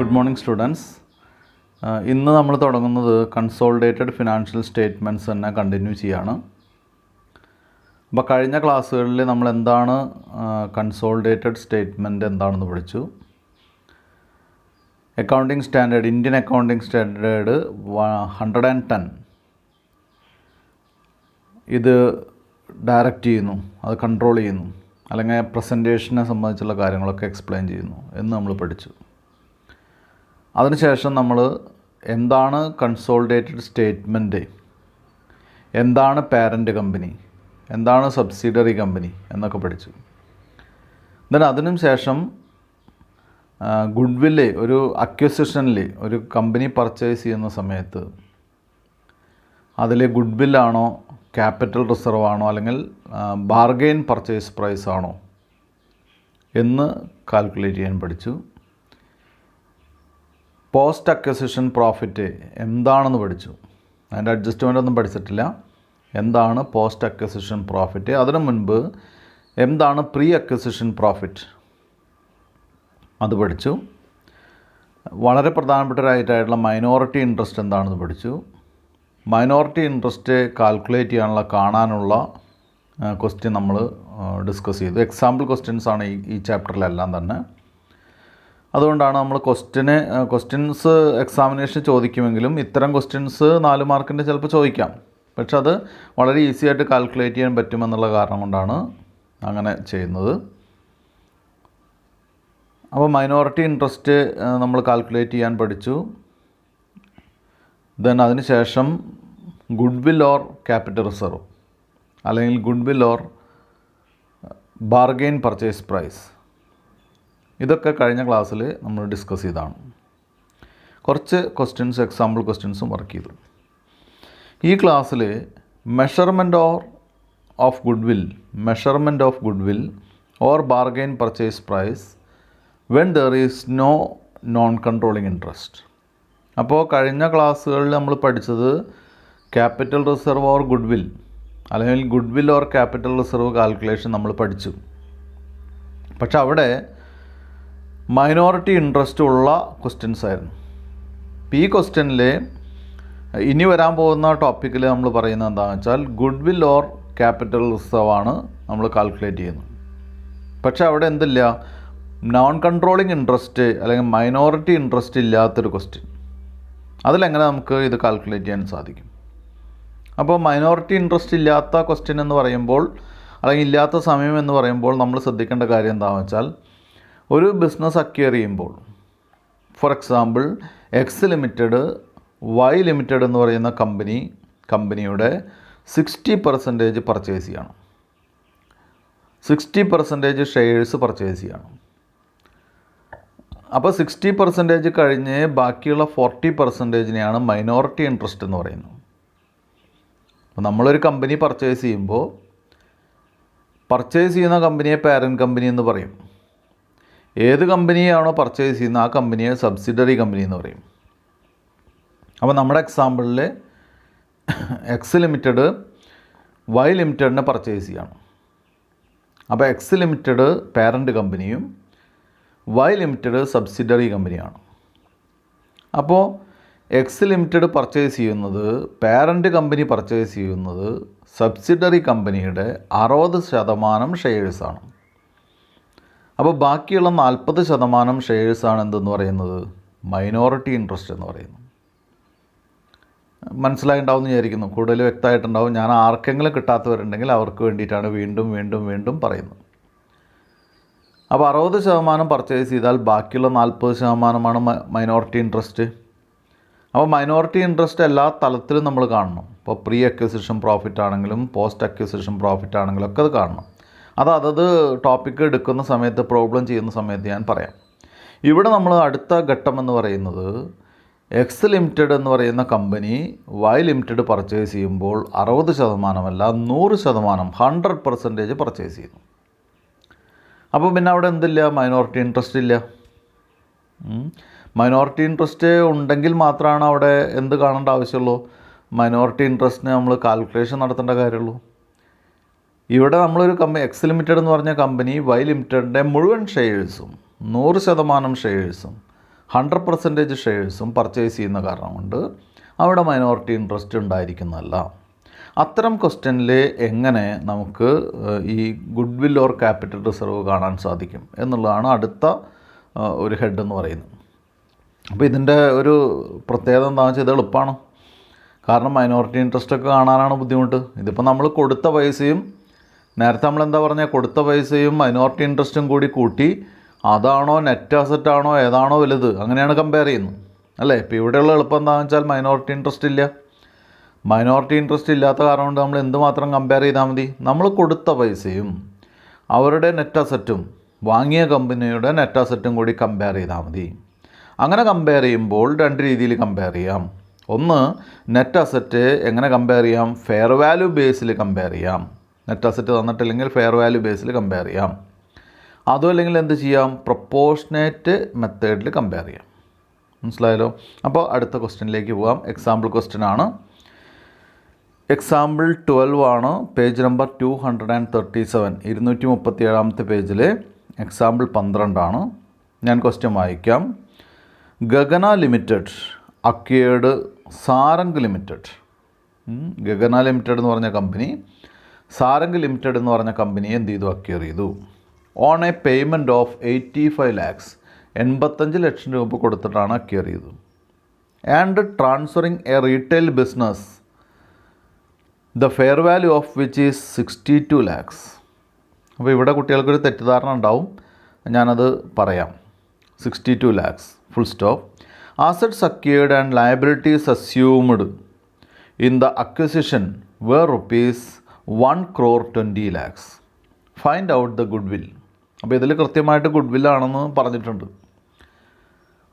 Good morning students. ഇന്ന് നമ്മൾ തുടങ്ങുന്നത് കൺസോളിഡേറ്റഡ് ഫിനാൻഷ്യൽ സ്റ്റേറ്റ്മെൻറ്റ്സ് തന്നെ കണ്ടിന്യൂ ചെയ്യാണ്. അപ്പോൾ കഴിഞ്ഞ ക്ലാസ്സുകളിൽ നമ്മൾ എന്താണ് കൺസോളിഡേറ്റഡ് സ്റ്റേറ്റ്മെൻറ്റ് എന്താണെന്ന് പഠിച്ചു. Accounting standard, Indian accounting standard 110 ഇത് ഡയറക്റ്റ് ചെയ്യുന്നു, അത് കൺട്രോൾ ചെയ്യുന്നു, അല്ലെങ്കിൽ പ്രസൻറ്റേഷനെ സംബന്ധിച്ചുള്ള കാര്യങ്ങളൊക്കെ എക്സ്പ്ലെയിൻ ചെയ്യുന്നു എന്ന് നമ്മൾ പഠിച്ചു. അതിനുശേഷം നമ്മൾ എന്താണ് കൺസോളിഡേറ്റഡ് സ്റ്റേറ്റ്മെൻറ്റ്, എന്താണ് പാരൻ്റ് കമ്പനി, എന്താണ് സബ്സിഡറി കമ്പനി എന്നൊക്കെ പഠിച്ചു. ദെൻ അതിനും ശേഷം ഗുഡ്വില്ല് ഒരു അക്വിസിഷനിൽ ഒരു കമ്പനി പർച്ചേസ് ചെയ്യുന്ന സമയത്ത് അതിൽ ഗുഡ്വില്ലാണോ ക്യാപിറ്റൽ റിസർവ് ആണോ അല്ലെങ്കിൽ ബാർഗെയിൻ പർച്ചേസ് പ്രൈസ് ആണോ എന്ന് കാൽക്കുലേറ്റ് ചെയ്യാൻ പഠിച്ചു. പോസ്റ്റ് അക്വിസിഷൻ പ്രോഫിറ്റ് എന്താണെന്ന് പഠിച്ചു. അതിൻ്റെ അഡ്ജസ്റ്റ്മെൻ്റ് ഒന്നും പഠിച്ചിട്ടില്ല. എന്താണ് പോസ്റ്റ് അക്വിസിഷൻ പ്രോഫിറ്റ്, അതിനു മുൻപ് എന്താണ് പ്രീ അക്വിസിഷൻ പ്രോഫിറ്റ് അത് പഠിച്ചു. വളരെ പ്രധാനപ്പെട്ട മൈനോറിറ്റി ഇൻട്രസ്റ്റ് എന്താണെന്ന് പഠിച്ചു. മൈനോറിറ്റി ഇൻട്രസ്റ്റ് കാൽക്കുലേറ്റ് ചെയ്യാനുള്ള കാണാനുള്ള ക്വസ്റ്റ്യൻ നമ്മൾ ഡിസ്കസ് ചെയ്തു. എക്സാമ്പിൾ ക്വസ്റ്റ്യൻസ് ആണ് ഈ ചാപ്റ്ററിലെല്ലാം തന്നെ. അതുകൊണ്ടാണ് നമ്മൾ ക്വസ്റ്റ്യൻസ് എക്സാമിനേഷൻ ചോദിക്കുമെങ്കിലും ഇത്തരം ക്വസ്റ്റ്യൻസ് 4 മാർക്കിൻ്റെ ചിലപ്പോൾ ചോദിക്കാം. പക്ഷെ അത് വളരെ ഈസി ആയിട്ട് കാൽക്കുലേറ്റ് ചെയ്യാൻ പറ്റുമെന്നുള്ള കാരണം കൊണ്ടാണ് അങ്ങനെ ചെയ്യുന്നത്. അപ്പോൾ മൈനോറിറ്റി ഇൻട്രസ്റ്റ് നമ്മൾ കാൽക്കുലേറ്റ് ചെയ്യാൻ പഠിച്ചു. ദെൻ അതിന് ശേഷം ഗുഡ്വിൽ ഓർ ക്യാപിറ്റൽ റിസർവ് അല്ലെങ്കിൽ goodwill or bargain purchase price, ഇതൊക്കെ കഴിഞ്ഞ ക്ലാസ്സിൽ നമ്മൾ ഡിസ്കസ് ചെയ്തതാണ്. കുറച്ച് ക്വസ്റ്റ്യൻസ് എക്സാമ്പിൾ ക്വസ്റ്റ്യൻസും വർക്ക് ചെയ്തു. ഈ ക്ലാസ്സിൽ measurement of goodwill or bargain purchase price when there is no non controlling interest. അപ്പോൾ കഴിഞ്ഞ ക്ലാസ്സുകളിൽ നമ്മൾ പഠിച്ചത് ക്യാപിറ്റൽ റിസർവ് ഓർ ഗുഡ്വിൽ അല്ലെങ്കിൽ goodwill or capital reserve calculation നമ്മൾ പഠിച്ചു. പക്ഷെ അവിടെ മൈനോറിറ്റി ഇൻട്രസ്റ്റ് ഉള്ള ക്വസ്റ്റ്യൻസ് ആയിരുന്നു. ഈ ക്വസ്റ്റ്യനിൽ ഇനി വരാൻ പോകുന്ന ടോപ്പിക്കിൽ നമ്മൾ പറയുന്നത് എന്താണെന്ന് വെച്ചാൽ ഗുഡ്വിൽ ഓർ ക്യാപിറ്റൽ റിസർവ് ആണ് നമ്മൾ കാൽക്കുലേറ്റ് ചെയ്യുന്നത്. പക്ഷെ അവിടെ എന്തില്ല, നോൺ കൺട്രോളിങ് ഇൻട്രസ്റ്റ് അല്ലെങ്കിൽ മൈനോറിറ്റി ഇൻട്രസ്റ്റ് ഇല്ലാത്തൊരു ക്വസ്റ്റ്യൻ. അതിലെങ്ങനെ നമുക്ക് ഇത് കാൽക്കുലേറ്റ് ചെയ്യാൻ സാധിക്കും? അപ്പോൾ മൈനോറിറ്റി ഇൻട്രസ്റ്റ് ഇല്ലാത്ത ക്വസ്റ്റ്യൻ എന്ന് പറയുമ്പോൾ അല്ലെങ്കിൽ ഇല്ലാത്ത സമയം എന്ന് പറയുമ്പോൾ നമ്മൾ ശ്രദ്ധിക്കേണ്ട കാര്യം എന്താണെന്ന് വെച്ചാൽ, ഒരു ബിസിനസ് അക്വയർ ചെയ്യുമ്പോൾ, for example X limited Y limited എന്ന് പറയുന്ന കമ്പനിയുടെ 60% പർച്ചേസ് ചെയ്യണം, 60% ഷെയർസ് പർച്ചേസ് ചെയ്യണം. അപ്പോൾ 60% കഴിഞ്ഞ് ബാക്കിയുള്ള 40%നെയാണ് മൈനോറിറ്റി ഇൻട്രസ്റ്റ് എന്ന് പറയുന്നത്. അപ്പോൾ നമ്മളൊരു കമ്പനി പർച്ചേസ് ചെയ്യുമ്പോൾ പർച്ചേസ് ചെയ്യുന്ന കമ്പനിയെ പാരൻറ്റ് കമ്പനി എന്ന് പറയും. ഏത് കമ്പനിയാണോ പർച്ചേസ് ചെയ്യുന്ന ആ കമ്പനിയെ സബ്സിഡറി കമ്പനി എന്ന് പറയും. അപ്പോൾ നമ്മുടെ എക്സാമ്പിളിൽ എക്സ് ലിമിറ്റഡ് വൈ ലിമിറ്റഡിനെ പർച്ചേസ് ചെയ്യണം. അപ്പോൾ എക്സ് ലിമിറ്റഡ് പാരൻറ്റ് കമ്പനിയും വൈ ലിമിറ്റഡ് സബ്സിഡറി കമ്പനിയാണ്. അപ്പോൾ എക്സ് ലിമിറ്റഡ് പർച്ചേസ് ചെയ്യുന്നത്, പാരൻറ്റ് കമ്പനി പർച്ചേസ് ചെയ്യുന്നത് സബ്സിഡറി കമ്പനിയുടെ 60% ഷെയർസാണ്. അപ്പോൾ ബാക്കിയുള്ള 40% ഷെയർസാണ് എന്തെന്ന് പറയുന്നത്, മൈനോറിറ്റി ഇൻട്രസ്റ്റ് എന്ന് പറയുന്നത്. മനസ്സിലായിട്ടുണ്ടാവും എന്ന് വിചാരിക്കുന്നു, കൂടുതൽ വ്യക്തമായിട്ടുണ്ടാവും. ഞാൻ ആർക്കെങ്കിലും കിട്ടാത്തവരുണ്ടെങ്കിൽ അവർക്ക് വേണ്ടിയിട്ടാണ് വീണ്ടും പറയുന്നത്. അപ്പോൾ 60% പർച്ചേസ് ചെയ്താൽ ബാക്കിയുള്ള 40%മാണ് മൈനോറിറ്റി ഇൻട്രസ്റ്റ്. അപ്പോൾ മൈനോറിറ്റി ഇൻട്രസ്റ്റ് എല്ലാ തലത്തിലും നമ്മൾ കാണണം. ഇപ്പോൾ പ്രീ അക്വിസിഷൻ പ്രോഫിറ്റ് ആണെങ്കിലും പോസ്റ്റ് അക്വിസിഷൻ പ്രോഫിറ്റ് ആണെങ്കിലും ഒക്കെ അത് കാണണം. അതത് ടോപ്പിക്ക് എടുക്കുന്ന സമയത്ത്, പ്രോബ്ലം ചെയ്യുന്ന സമയത്ത് ഞാൻ പറയാം. ഇവിടെ നമ്മൾ അടുത്ത ഘട്ടം എന്ന് പറയുന്നത്, എക്സ് ലിമിറ്റഡ് എന്ന് പറയുന്ന കമ്പനി വൈ ലിമിറ്റഡ് പർച്ചേസ് ചെയ്യുമ്പോൾ 60%, 100%, 100% പർച്ചേസ് ചെയ്യുന്നു. അപ്പോൾ പിന്നെ അവിടെ എന്തില്ല, മൈനോറിറ്റി ഇൻട്രസ്റ്റ് ഇല്ല. മൈനോറിറ്റി ഇൻട്രസ്റ്റ് ഉണ്ടെങ്കിൽ മാത്രമാണ് അവിടെ എന്ത് കാണേണ്ട ആവശ്യമുള്ളൂ, മൈനോറിറ്റി ഇൻട്രസ്റ്റിന് നമ്മൾ കാൽക്കുലേഷൻ നടത്തേണ്ട കാര്യമുള്ളൂ. ഇവിടെ നമ്മളൊരു എക്സ് ലിമിറ്റഡ് എന്ന് പറഞ്ഞ കമ്പനി വൈ ലിമിറ്റഡിൻ്റെ മുഴുവൻ ഷെയർസും 100% ഷെയർസും 100% ഷെയർസും പർച്ചേസ് ചെയ്യുന്ന കാരണം കൊണ്ട് അവിടെ മൈനോറിറ്റി ഇൻട്രസ്റ്റ് ഉണ്ടായിരിക്കുന്നതല്ല. അത്തരം ക്വസ്റ്റ്യനിൽ എങ്ങനെ നമുക്ക് ഈ good will or capital reserve കാണാൻ സാധിക്കും എന്നുള്ളതാണ് അടുത്ത ഒരു ഹെഡ് എന്ന് പറയുന്നത്. അപ്പോൾ ഇതിൻ്റെ ഒരു പ്രത്യേകത എന്താണെന്ന് വെച്ചാൽ ഇത് എളുപ്പമാണ്. കാരണം മൈനോറിറ്റി ഇൻട്രസ്റ്റ് ഒക്കെ കാണാനാണ് ബുദ്ധിമുട്ട്. ഇതിപ്പോൾ നമ്മൾ കൊടുത്ത പൈസയും നേരത്തെ നമ്മളെന്താ പറഞ്ഞാൽ കൊടുത്ത പൈസയും മൈനോറിറ്റി ഇൻട്രസ്റ്റും കൂടി കൂട്ടി അതാണോ നെറ്റ് അസറ്റാണോ ഏതാണോ വലുത് അങ്ങനെയാണ് കമ്പയർ ചെയ്യുന്നത് അല്ലേ. ഇപ്പോൾ ഇവിടെയുള്ള എളുപ്പം എന്താണെന്ന് വെച്ചാൽ മൈനോറിറ്റി ഇൻട്രസ്റ്റ് ഇല്ല. മൈനോറിറ്റി ഇൻട്രസ്റ്റ് ഇല്ലാത്ത കാരണം കൊണ്ട് നമ്മൾ എന്തുമാത്രം കമ്പയർ ചെയ്താൽ മതി? നമ്മൾ കൊടുത്ത പൈസയും അവരുടെ നെറ്റ് അസറ്റും വാങ്ങിയ കമ്പനിയുടെ നെറ്റ് അസറ്റും കൂടി കമ്പയർ ചെയ്താൽ മതി. അങ്ങനെ കമ്പയർ ചെയ്യുമ്പോൾ രണ്ട് രീതിയിൽ കമ്പയർ ചെയ്യാം. ഒന്ന്, നെറ്റ് അസറ്റ് എങ്ങനെ കമ്പയർ ചെയ്യാം? ഫെയർ വാല്യൂ ബേസിൽ കമ്പയർ ചെയ്യാം. നെറ്റ് അസറ്റ് തന്നിട്ടില്ലെങ്കിൽ ഫെയർ വാല്യൂ ബേസിൽ കമ്പയർ ചെയ്യാം. അതും അല്ലെങ്കിൽ എന്ത് ചെയ്യാം? പ്രൊപ്പോർഷനേറ്റ് മെത്തേഡിൽ കമ്പയർ ചെയ്യാം. മനസ്സിലായല്ലോ? അപ്പോൾ അടുത്ത ക്വസ്റ്റ്യനിലേക്ക് പോകാം. എക്സാമ്പിൾ ക്വസ്റ്റ്യൻ ആണ്. എക്സാമ്പിൾ 12 ആണ്. പേജ് നമ്പർ 237, 237 പേജിലെ എക്സാമ്പിൾ 12 ആണ്. ഞാൻ ക്വസ്റ്റ്യൻ വായിക്കാം. Gagana limited acquired Sarang limited. Gagana limited എന്ന് പറഞ്ഞ കമ്പനി സാരംഗ് ലിമിറ്റഡ് എന്ന് പറഞ്ഞ കമ്പനിയെ എന്ത് ചെയ്തു? അക്വയർ ചെയ്തു. On a payment of 85 lakhs, 85 ലക്ഷം രൂപ കൊടുത്തിട്ടാണ് അക്വയർ ചെയ്തത്. And transferring A retail business the fair value of which is 62 lakhs. അപ്പോൾ ഇവിടെ കുട്ടികൾക്കൊരു തെറ്റിദ്ധാരണ ഉണ്ടാവും, ഞാനത് പറയാം. 62 lakhs full stop. Assets acquired and liabilities assumed in the acquisition were rupees 1,20 lakhs. Find out the goodwill. അപ്പോൾ ഇതിൽ കൃത്യമായിട്ട് ഗുഡ് ആണെന്ന് പറഞ്ഞിട്ടുണ്ട്.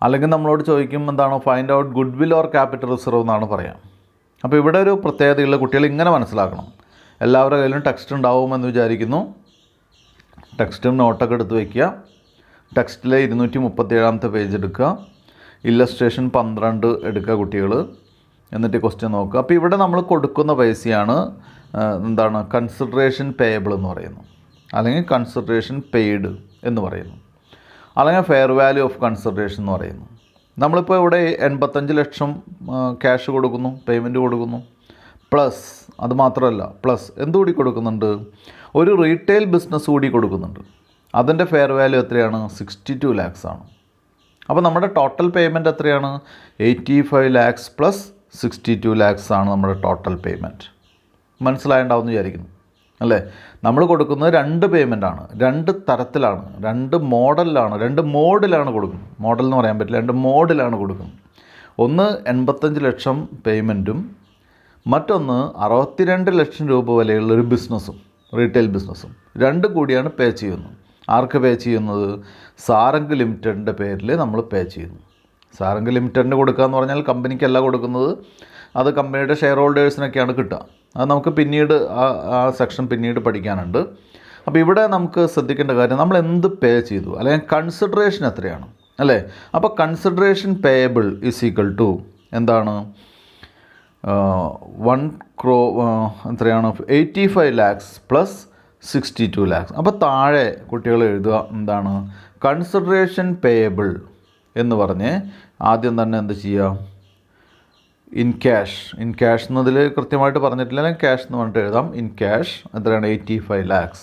അല്ലെങ്കിൽ നമ്മളോട് ചോദിക്കും എന്താണ് find out good will or capital reserve എന്നാണ് പറയാം. അപ്പോൾ ഇവിടെ ഒരു പ്രത്യേകതയുള്ള കുട്ടികൾ ഇങ്ങനെ മനസ്സിലാക്കണം. എല്ലാവരുടെ കയ്യിലും ടെക്സ്റ്റ് ഉണ്ടാവുമെന്ന് വിചാരിക്കുന്നു. ടെക്സ്റ്റും നോട്ടൊക്കെ എടുത്ത് വയ്ക്കുക. ടെക്സ്റ്റിലെ 237 പേജ് എടുക്കുക. ഇല്ലസ്ട്രേഷൻ 12 എടുക്കുക കുട്ടികൾ. എന്നിട്ട് ക്വസ്റ്റ്യൻ നോക്കുക. അപ്പോൾ ഇവിടെ നമ്മൾ കൊടുക്കുന്ന പൈസയാണ് എന്താണ് കൺസിഡറേഷൻ പേയബിൾ എന്ന് പറയുന്നു, അല്ലെങ്കിൽ കൺസിഡറേഷൻ പെയ്ഡ് എന്ന് പറയുന്നു, അല്ലെങ്കിൽ ഫെയർ വാല്യൂ ഓഫ് കൺസിഡറേഷൻ എന്ന് പറയുന്നു. നമ്മളിപ്പോൾ ഇവിടെ 85 ലക്ഷം ക്യാഷ് കൊടുക്കുന്നു, പേയ്മെൻറ്റ് കൊടുക്കുന്നു. പ്ലസ് അത് മാത്രമല്ല, പ്ലസ് എന്തുകൂടി കൊടുക്കുന്നുണ്ട്? ഒരു റീറ്റെയിൽ ബിസിനസ് കൂടി കൊടുക്കുന്നുണ്ട്. അതിൻ്റെ ഫെയർ വാല്യൂ എത്രയാണ്? 62 lakhs ആണ്. അപ്പോൾ നമ്മുടെ ടോട്ടൽ പേയ്മെൻറ്റ് എത്രയാണ്? 85 lakhs പ്ലസ് 62 lakhs ആണ് നമ്മുടെ ടോട്ടൽ പേയ്മെൻറ്റ്. മനസ്സിലായിട്ടുണ്ടാവുമെന്ന് വിചാരിക്കുന്നു അല്ലേ? നമ്മൾ കൊടുക്കുന്നത് 2 പേയ്മെൻറ്റാണ്, 2 തരത്തിലാണ്, 2 മോഡിലാണ് കൊടുക്കുന്നത്. മോഡൽ എന്ന് പറയാൻ പറ്റില്ല, 2 മോഡിലാണ് കൊടുക്കുന്നത്. ഒന്ന് 85 ലക്ഷം പേയ്മെൻറ്റും മറ്റൊന്ന് 62 ലക്ഷം രൂപ വിലയുള്ളൊരു ബിസിനസ്സും, റീറ്റെയിൽ ബിസിനസ്സും. 2 കൂടിയാണ് പേ ചെയ്യുന്നത്. ആർക്ക് പേ ചെയ്യുന്നത്? സാരംഗ് ലിമിറ്റഡിൻ്റെ പേരിൽ നമ്മൾ പേ ചെയ്യുന്നു. സാരംഗ് ലിമിറ്റഡിന് കൊടുക്കുക എന്ന് പറഞ്ഞാൽ കമ്പനിക്കല്ല കൊടുക്കുന്നത്, അത് കമ്പനിയുടെ ഷെയർ ഹോൾഡേഴ്സിനൊക്കെയാണ് കിട്ടുക. അത് നമുക്ക് പിന്നീട് ആ സെക്ഷൻ പിന്നീട് പഠിക്കാനുണ്ട്. അപ്പോൾ ഇവിടെ നമുക്ക് ശ്രദ്ധിക്കേണ്ട കാര്യം നമ്മൾ എന്ത് പേ ചെയ്തു, അല്ലെങ്കിൽ കൺസിഡറേഷൻ എത്രയാണ് അല്ലേ? അപ്പോൾ consideration payable is equal to എന്താണ്? 1 crore എത്രയാണ്? 85 lakhs പ്ലസ് 62 lakhs. അപ്പോൾ താഴെ കുട്ടികൾ എഴുതുക എന്താണ്? കൺസിഡറേഷൻ പേയബിൾ എന്ന് പറഞ്ഞ് ആദ്യം തന്നെ എന്ത് ചെയ്യുക? ഇൻ ക്യാഷ് എന്നതിൽ കൃത്യമായിട്ട് പറഞ്ഞിട്ടില്ല, അല്ലെങ്കിൽ ക്യാഷ് എന്ന് പറഞ്ഞിട്ട് എഴുതാം. ഇൻ ക്യാഷ് എത്രയാണ്? 85 lakhs.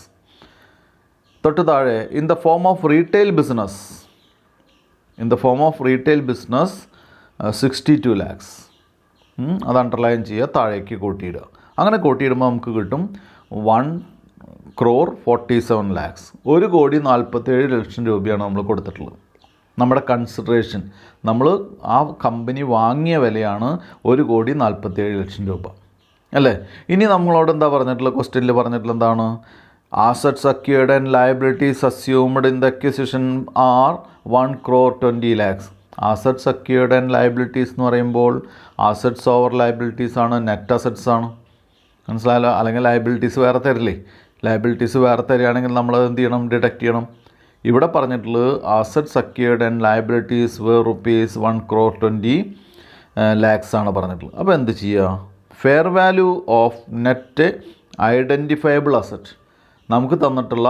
തൊട്ട് താഴെ in the form of retail business 62 lakhs. അത് അണ്ടർലൈൻ ചെയ്യുക, താഴേക്ക് കൂട്ടിയിടുക. അങ്ങനെ കൂട്ടിയിടുമ്പോൾ നമുക്ക് കിട്ടും 1,47 lakhs. 1,47 ലക്ഷം രൂപയാണ് നമ്മൾ കൊടുത്തിട്ടുള്ളത്. നമ്മുടെ കൺസിഡറേഷൻ, നമ്മൾ ആ കമ്പനി വാങ്ങിയ വിലയാണ് 1,47 ലക്ഷം രൂപ അല്ലേ? ഇനി നമ്മളോട് എന്താ പറഞ്ഞിട്ടുള്ളത്? ക്വസ്റ്റ്യനിൽ പറഞ്ഞിട്ടുള്ളത് എന്താണ്? Assets acquired and liabilities assumed in the acquisition are 1,20 lakhs. Assets acquired and liabilities എന്ന് പറയുമ്പോൾ ആസറ്റ്സ് ഓവർ ലയബിലിറ്റീസ് ആണ്, നെറ്റ് അസറ്റ്സ് ആണ്. മനസ്സിലായല്ലോ? അല്ലെങ്കിൽ ലയബിലിറ്റീസ് വേറെ തരില്ലേ? ലയബിലിറ്റീസ് വേറെ തരികയാണെങ്കിൽ നമ്മൾ എന്ത് ചെയ്യണം? ഡിഡക്റ്റ് ചെയ്യണം. ഇവിടെ പറഞ്ഞിട്ടുള്ളത് assets acquired and liabilities were rupees 1,20 lakhs ആണ് പറഞ്ഞിട്ടുള്ളത്. അപ്പോൾ എന്ത് ചെയ്യുക? Fair value of net identifiable asset, നമുക്ക് തന്നിട്ടുള്ള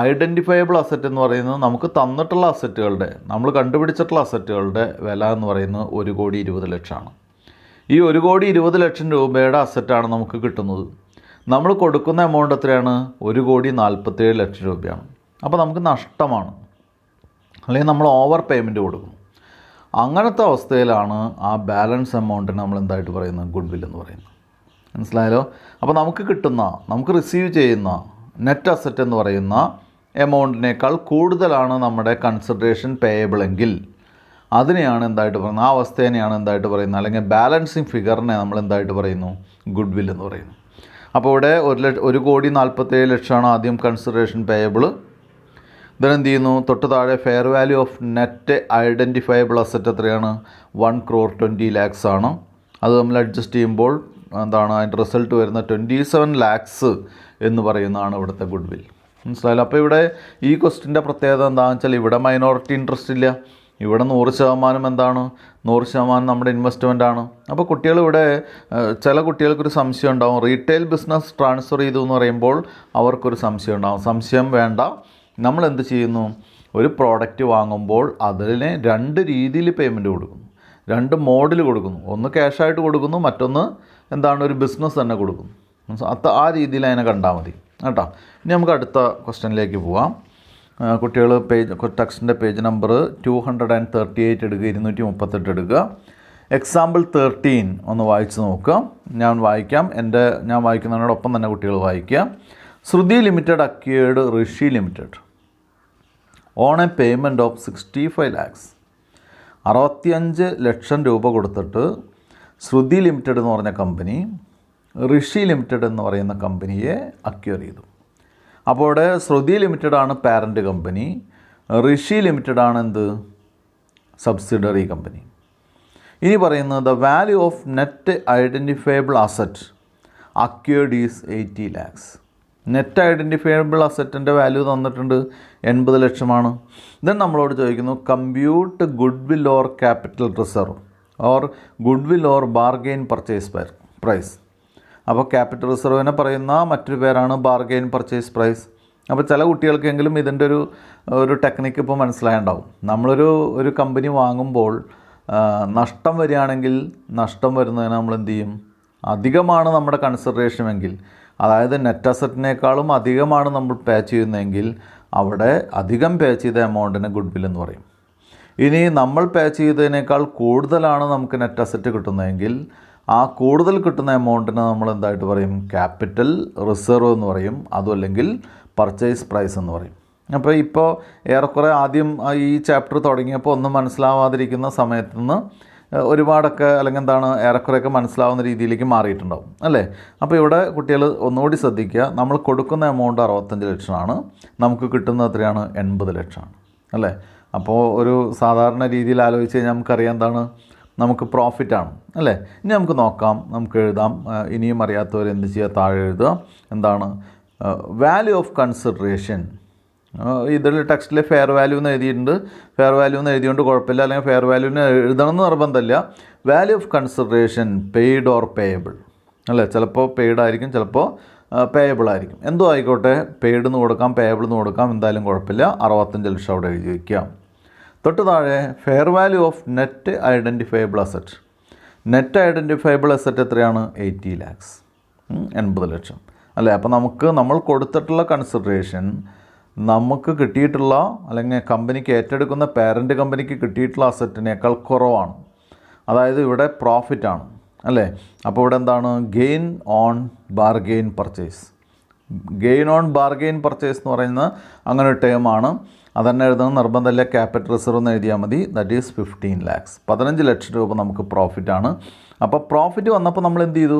ഐഡൻറ്റിഫയബിൾ അസറ്റ് എന്ന് പറയുന്നത് നമുക്ക് തന്നിട്ടുള്ള അസറ്റുകളുടെ, നമ്മൾ കണ്ടുപിടിച്ചിട്ടുള്ള അസറ്റുകളുടെ വില എന്ന് പറയുന്നത് 1,20,00,000 ഈ 1,20,00,000 രൂപയുടെ അസറ്റാണ് നമുക്ക് കിട്ടുന്നത്. നമ്മൾ കൊടുക്കുന്ന എമൗണ്ട് എത്രയാണ്? 1,47,00,000 രൂപയാണ്. അപ്പോൾ നമുക്ക് നഷ്ടമാണ്, അല്ലെങ്കിൽ നമ്മൾ ഓവർ പേയ്മെൻറ്റ് കൊടുക്കും. അങ്ങനത്തെ അവസ്ഥയിലാണ് ആ ബാലൻസ് എമൗണ്ടിന് നമ്മൾ എന്തായിട്ട് പറയുന്നത്? ഗുഡ് വിൽ എന്ന് പറയുന്നത്. മനസ്സിലായല്ലോ? അപ്പോൾ നമുക്ക് റിസീവ് ചെയ്യുന്ന നെറ്റ് അസറ്റ് എന്ന് പറയുന്ന എമൗണ്ടിനേക്കാൾ കൂടുതലാണ് നമ്മുടെ കൺസിഡറേഷൻ പേയബിൾ എങ്കിൽ അതിനെയാണ് എന്തായിട്ട് പറയുന്നത്? ആ അവസ്ഥേനെയാണ് എന്തായിട്ട് പറയുന്നത്? അല്ലെങ്കിൽ ബാലൻസിങ് ഫിഗറിനെ നമ്മൾ എന്തായിട്ട് പറയുന്നു? ഗുഡ് വിൽ എന്ന് പറയുന്നു. അപ്പോൾ ഇവിടെ 1,47,00,000 ആദ്യം കൺസിഡറേഷൻ പേയബിൾ. ഇതിനെന്ത് ചെയ്യുന്നു? തൊട്ട് താഴെ fair value of net identifiable asset എത്രയാണ്? 1,20,00,000 ആണ്. അത് നമ്മൾ അഡ്ജസ്റ്റ് ചെയ്യുമ്പോൾ എന്താണ് അതിൻ്റെ റിസൾട്ട് വരുന്ന 27 lakhs എന്ന് പറയുന്നതാണ് ഇവിടുത്തെ ഗുഡ് വിൽ. മനസ്സിലായില്ല? അപ്പോൾ ഇവിടെ ഈ ക്വസ്റ്റിൻ്റെ പ്രത്യേകത എന്താണെന്ന് വെച്ചാൽ ഇവിടെ മൈനോറിറ്റി ഇൻട്രസ്റ്റ് ഇല്ല. ഇവിടെ 100% എന്താണ്? 100% നമ്മുടെ ഇൻവെസ്റ്റ്മെൻറ്റാണ്. അപ്പോൾ കുട്ടികളിവിടെ ചില കുട്ടികൾക്കൊരു സംശയം ഉണ്ടാവും. റീറ്റെയിൽ ബിസിനസ് ട്രാൻസ്ഫർ ചെയ്തു എന്ന് പറയുമ്പോൾ അവർക്കൊരു സംശയം ഉണ്ടാവും. സംശയം വേണ്ട. നമ്മൾ എന്ത് ചെയ്യുന്നു? ഒരു പ്രോഡക്റ്റ് വാങ്ങുമ്പോൾ അതിനെ 2 രീതിയിൽ പേയ്മെൻറ്റ് കൊടുക്കുന്നു, 2 മോഡിൽ കൊടുക്കുന്നു. ഒന്ന് ക്യാഷായിട്ട് കൊടുക്കുന്നു, മറ്റൊന്ന് എന്താണ്? ഒരു ബിസിനസ് തന്നെ കൊടുക്കുന്നു. ആ രീതിയിൽ അതിനെ കണ്ടാൽ മതി കേട്ടോ. ഇനി നമുക്ക് അടുത്ത ക്വസ്റ്റ്യനിലേക്ക് പോവാം. കുട്ടികൾ ടെക്സ്റ്റിൻ്റെ പേജ് നമ്പർ 238 എടുക്കുക, 238 എടുക്കുക. എക്സാമ്പിൾ 13 ഒന്ന് വായിച്ച് നോക്കുക. ഞാൻ വായിക്കുന്നതിനോടൊപ്പം തന്നെ കുട്ടികൾ വായിക്കുക. Shruti limited acquired Rishi limited on a payment of 65 lakhs. 65 ലക്ഷം രൂപ കൊടുത്തിട്ട് ശ്രുതി ലിമിറ്റഡ് എന്ന് പറഞ്ഞ കമ്പനി ഋഷി ലിമിറ്റഡ് എന്ന് പറയുന്ന കമ്പനിയെ അക്വയർ ചെയ്തു. അപ്പോൾ ഇവിടെ ശ്രുതി ലിമിറ്റഡാണ് പാരൻറ്റ് കമ്പനി, ഋഷി ലിമിറ്റഡാണ് എന്ത്? സബ്സിഡറി കമ്പനി. ഇനി പറയുന്നത് the value of net identifiable asset acquired is 80 lakhs. Net identifiable അസറ്റിൻ്റെ വാല്യൂ തന്നിട്ടുണ്ട് 80 ലക്ഷമാണ്. ദെൻ നമ്മളോട് ചോദിക്കുന്നു compute goodwill or capital reserve or goodwill or bargain purchase price. അപ്പോൾ ക്യാപിറ്റൽ റിസർവിനെ പറയുന്ന മറ്റൊരു പേരാണ് ബാർഗെയിൻ പർച്ചേസ് പ്രൈസ്. അപ്പോൾ ചില കുട്ടികൾക്കെങ്കിലും ഇതിൻ്റെ ഒരു ടെക്നിക്ക് ഇപ്പോൾ മനസ്സിലായിട്ടുണ്ടാവും. നമ്മളൊരു കമ്പനി വാങ്ങുമ്പോൾ നഷ്ടം വരികയാണെങ്കിൽ നഷ്ടം വരുന്നതിന് നമ്മൾ എന്ത് ചെയ്യും? അധികമാണ് നമ്മുടെ കൺസിഡറേഷൻ എങ്കിൽ, അതായത് നെറ്റ് അസറ്റിനേക്കാളും അധികമാണ് നമ്മൾ പേ ചെയ്യുന്നതെങ്കിൽ അവിടെ അധികം പേ ചെയ്ത എമൗണ്ടിന് ഗുഡ് വിൽ എന്ന് പറയും. ഇനി നമ്മൾ പേ ചെയ്തതിനേക്കാൾ കൂടുതലാണ് നമുക്ക് നെറ്റ് അസറ്റ് കിട്ടുന്നതെങ്കിൽ ആ കൂടുതൽ കിട്ടുന്ന എമൗണ്ടിന് നമ്മൾ എന്തായിട്ട് പറയും? ക്യാപിറ്റൽ റിസർവ് എന്ന് പറയും. അതും അല്ലെങ്കിൽ പർച്ചേസ് പ്രൈസ് എന്ന് പറയും. അപ്പോൾ ഇപ്പോൾ ഏറെക്കുറെ ആദ്യം ഈ ചാപ്റ്റർ തുടങ്ങിയപ്പോൾ ഒന്നും മനസ്സിലാവാതിരിക്കുന്ന സമയത്ത് നിന്ന് ഒരുപാടൊക്കെ അല്ലെങ്കിൽ എന്താണ് ഏറെക്കുറെയൊക്കെ മനസ്സിലാവുന്ന രീതിയിലേക്ക് മാറിയിട്ടുണ്ടാവും അല്ലേ? അപ്പോൾ ഇവിടെ കുട്ടികൾ ഒന്നുകൂടി ശ്രദ്ധിക്കുക. നമ്മൾ കൊടുക്കുന്ന എമൗണ്ട് 65 ലക്ഷമാണ്, നമുക്ക് കിട്ടുന്നത് എത്രയാണ്? 80 ലക്ഷമാണ് അല്ലേ? അപ്പോൾ ഒരു സാധാരണ രീതിയിൽ ആലോചിച്ച് കഴിഞ്ഞാൽ നമുക്കറിയാം എന്താണ്? നമുക്ക് പ്രോഫിറ്റാണ് അല്ലേ? ഇനി നമുക്ക് നോക്കാം, നമുക്ക് എഴുതാം. ഇനിയും അറിയാത്തവർ എന്ത് ചെയ്യുക? താഴെ എഴുതുക. എന്താണ് വാല്യൂ ഓഫ് കൺസിഡറേഷൻ? ഇതിൽ ടെക്സ്റ്റിൽ ഫെയർ വാല്യൂ എന്ന് എഴുതിയിട്ടുണ്ട്. ഫെയർ വാല്യൂ എന്ന് എഴുതിയോണ്ട് കുഴപ്പമില്ല, അല്ലെങ്കിൽ ഫെയർ വാല്യൂവിന് എഴുതണമെന്ന് നിർബന്ധമില്ല. Value of consideration paid or payable അല്ലേ? ചിലപ്പോൾ പെയ്ഡ് ആയിരിക്കും, ചിലപ്പോൾ പേയബിൾ ആയിരിക്കും. എന്തോ ആയിക്കോട്ടെ, പെയ്ഡ് എന്ന് കൊടുക്കാം, പേയബിൾ എന്ന് കൊടുക്കാം, എന്തായാലും കുഴപ്പമില്ല. 65 ലക്ഷം അവിടെ എഴുതി വയ്ക്കാം. തൊട്ട് താഴെ fair value of net identifiable asset. Net identifiable asset എത്രയാണ്? 80 lakhs, 80 ലക്ഷം അല്ലേ? അപ്പോൾ നമ്മൾ കൊടുത്തിട്ടുള്ള കൺസിഡറേഷൻ നമുക്ക് കിട്ടിയിട്ടുള്ള അല്ലെങ്കിൽ കമ്പനിക്ക് ഏറ്റെടുക്കുന്ന പാരൻറ്റ് കമ്പനിക്ക് കിട്ടിയിട്ടുള്ള അസറ്റിനേക്കാൾ കുറവാണ്. അതായത് ഇവിടെ പ്രോഫിറ്റാണ് അല്ലേ? അപ്പോൾ ഇവിടെ എന്താണ്? Gain on bargain purchase. Gain on bargain purchase എന്ന് പറയുന്ന അങ്ങനെ ഒരു ടേമാണ്. അതന്നെ എഴുതുന്ന നിർബന്ധമില്ല, ക്യാപിറ്റൽ റിസർവ് എന്ന് എഴുതിയാൽ മതി. That is 15 lakhs. 15 ലക്ഷം രൂപ നമുക്ക് പ്രോഫിറ്റാണ്. അപ്പോൾ പ്രോഫിറ്റ് വന്നപ്പോൾ നമ്മൾ എന്ത് ചെയ്തു?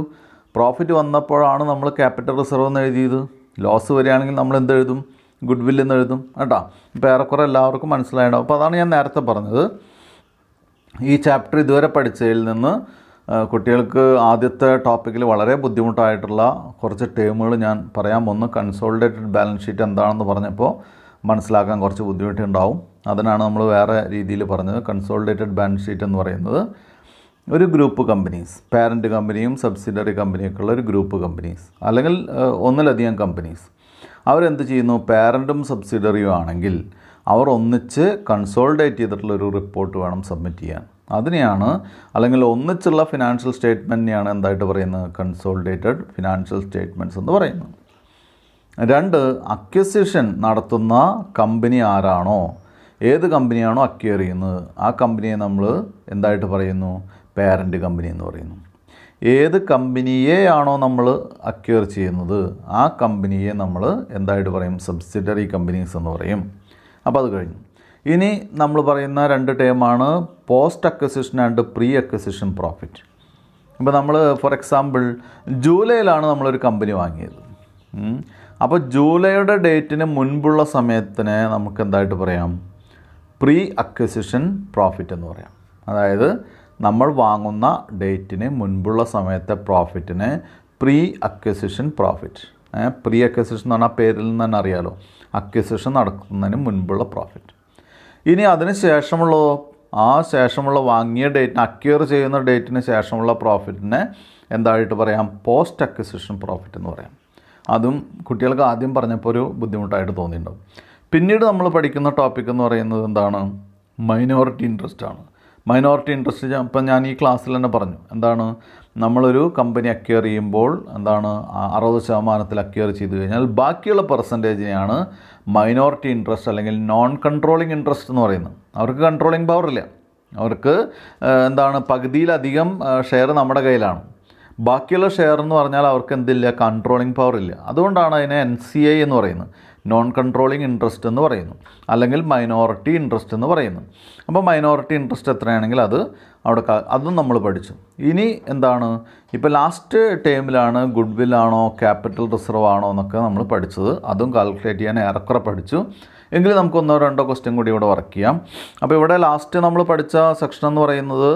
പ്രോഫിറ്റ് വന്നപ്പോഴാണ് നമ്മൾ ക്യാപിറ്റൽ റിസർവ് എന്ന് എഴുതിയത്. ലോസ് വരികയാണെങ്കിൽ നമ്മൾ എന്ത് എഴുതും? ഗുഡ് വിൽ എന്ന് എഴുതും കേട്ടോ. ഇപ്പോൾ ഏറെക്കുറെ എല്ലാവർക്കും മനസ്സിലായിട്ടുണ്ടാവും. അപ്പോൾ അതാണ് ഞാൻ നേരത്തെ പറഞ്ഞത്. ഈ ചാപ്റ്റർ ഇതുവരെ പഠിച്ചതിൽ നിന്ന് കുട്ടികൾക്ക് ആദ്യത്തെ ടോപ്പിക്കിൽ വളരെ ബുദ്ധിമുട്ടായിട്ടുള്ള കുറച്ച് ടേമുകൾ ഞാൻ പറയാം. ഒന്ന് കൺസോളിഡേറ്റഡ് ബാലൻസ് ഷീറ്റ് എന്താണെന്ന് പറഞ്ഞപ്പോൾ മനസ്സിലാക്കാൻ കുറച്ച് ബുദ്ധിമുട്ടുണ്ടാവും. അതിനാണ് നമ്മൾ വേറെ രീതിയിൽ പറഞ്ഞത്. കൺസോളിഡേറ്റഡ് ബാലൻസ് ഷീറ്റ് എന്ന് പറയുന്നത് ഒരു ഗ്രൂപ്പ് കമ്പനീസ്, പാരൻറ്റ് കമ്പനിയും സബ്സിഡറി കമ്പനിയൊക്കെ ഉള്ള ഒരു ഗ്രൂപ്പ് കമ്പനീസ് അല്ലെങ്കിൽ ഒന്നിലധികം കമ്പനീസ്. അവരെന്ത് ചെയ്യുന്നു? പാരൻറ്റും സബ്സിഡറിയും ആണെങ്കിൽ അവർ ഒന്നിച്ച് കൺസോളിഡേറ്റ് ചെയ്തിട്ടുള്ളൊരു റിപ്പോർട്ട് വേണം സബ്മിറ്റ് ചെയ്യാൻ. അതിനെയാണ്, അല്ലെങ്കിൽ ഒന്നിച്ചുള്ള ഫിനാൻഷ്യൽ സ്റ്റേറ്റ്മെൻറ്റിനെയാണ് എന്തായിട്ട് പറയുന്നത്? കൺസോളിഡേറ്റഡ് ഫിനാൻഷ്യൽ സ്റ്റേറ്റ്മെൻറ്റ്സ് എന്ന് പറയുന്നത്. 2, അക്വിസിഷൻ നടത്തുന്ന കമ്പനി ആരാണോ, ഏത് കമ്പനിയാണോ അക്വയർ ചെയ്യുന്നത് ആ കമ്പനിയെ നമ്മൾ എന്തായിട്ട് പറയുന്നു? പാരൻറ്റ് കമ്പനി എന്ന് പറയുന്നു. ഏത് കമ്പനിയെയാണോ നമ്മൾ അക്വയർ ചെയ്യുന്നത് ആ കമ്പനിയെ നമ്മൾ എന്തായിട്ട് പറയും? സബ്സിഡറി കമ്പനീസ് എന്ന് പറയും. അപ്പോൾ അത് കഴിഞ്ഞു. ഇനി നമ്മൾ പറയുന്ന 2 ടേമാണ് post acquisition and pre acquisition profit. ഇപ്പോൾ നമ്മൾ ഫോർ എക്സാമ്പിൾ ജൂലൈയിലാണ് നമ്മളൊരു കമ്പനി വാങ്ങിയത്. അപ്പോൾ ജൂലൈയുടെ ഡേറ്റിന് മുൻപുള്ള സമയത്തിന് നമുക്ക് എന്തായിട്ട് പറയാം? പ്രീ അക്വിസിഷൻ പ്രോഫിറ്റ് എന്ന് പറയാം. അതായത് നമ്മൾ വാങ്ങുന്ന ഡേറ്റിന് മുൻപുള്ള സമയത്തെ പ്രോഫിറ്റിന് pre acquisition profit. Pre acquisition എന്ന് പറഞ്ഞാൽ പേരിൽ നിന്ന് തന്നെ അറിയാലോ, അക്വിസിഷൻ നടക്കുന്നതിന് മുൻപുള്ള പ്രോഫിറ്റ്. ഇനി അതിന് ശേഷമുള്ളതോ, ആ ശേഷമുള്ള വാങ്ങിയ ഡേറ്റിന്, അക്വയർ ചെയ്യുന്ന ഡേറ്റിന് ശേഷമുള്ള പ്രോഫിറ്റിനെ എന്തായിട്ട് പറയാം? പോസ്റ്റ് അക്വിസിഷൻ പ്രോഫിറ്റ് എന്ന് പറയാം. അതും കുട്ടികൾക്ക് ആദ്യം പറഞ്ഞപ്പോൾ ഒരു ബുദ്ധിമുട്ടായിട്ട് തോന്നിയിട്ടുണ്ടാവും. പിന്നീട് നമ്മൾ പഠിക്കുന്ന ടോപ്പിക് എന്ന് പറയുന്നത് എന്താണ്? മൈനോറിറ്റി ഇൻട്രസ്റ്റ് ആണ്. മൈനോറിറ്റി ഇൻട്രസ്റ്റ് ഇപ്പം ഞാൻ ഈ ക്ലാസ്സിൽ തന്നെ പറഞ്ഞു. എന്താണ്? നമ്മളൊരു കമ്പനി അക്വയർ ചെയ്യുമ്പോൾ എന്താണ് 60% അക്വയർ ചെയ്ത് കഴിഞ്ഞാൽ ബാക്കിയുള്ള പെർസെൻറ്റേജിനെയാണ് മൈനോറിറ്റി ഇൻട്രസ്റ്റ് അല്ലെങ്കിൽ നോൺ കൺട്രോളിങ് ഇൻട്രസ്റ്റ് എന്ന് പറയുന്നത്. അവർക്ക് കൺട്രോളിങ് പവർ ഇല്ല. അവർക്ക് എന്താണ്? പകുതിയിലധികം ഷെയർ നമ്മുടെ കയ്യിലാണ്. ബാക്കിയുള്ള ഷെയർ എന്ന് പറഞ്ഞാൽ അവർക്ക് എന്തില്ല? കൺട്രോളിങ് പവർ ഇല്ല. അതുകൊണ്ടാണ് അതിനെ NCI എന്ന് പറയുന്നത്, നോൺ കൺട്രോളിങ് ഇൻട്രസ്റ്റ് എന്ന് പറയുന്നു, അല്ലെങ്കിൽ മൈനോറിറ്റി ഇൻട്രസ്റ്റ് എന്ന് പറയുന്നു. അപ്പോൾ മൈനോറിറ്റി ഇൻട്രസ്റ്റ് എത്രയാണെങ്കിൽ അതും നമ്മൾ പഠിച്ചു. ഇനി എന്താണ്? ഇപ്പോൾ ലാസ്റ്റ് ടേമിലാണ് ഗുഡ് വില്ലാണോ ക്യാപിറ്റൽ റിസർവ് ആണോ എന്നൊക്കെ നമ്മൾ പഠിച്ചത്. അതും കാൽക്കുലേറ്റ് ചെയ്യാൻ ഏറെക്കുറെ പഠിച്ചു. എങ്കിൽ നമുക്ക് 1-2 ക്വസ്റ്റ്യൻ കൂടി ഇവിടെ വർക്ക് ചെയ്യാം. അപ്പോൾ ഇവിടെ ലാസ്റ്റ് നമ്മൾ പഠിച്ച സെക്ഷൻ എന്ന് പറയുന്നത്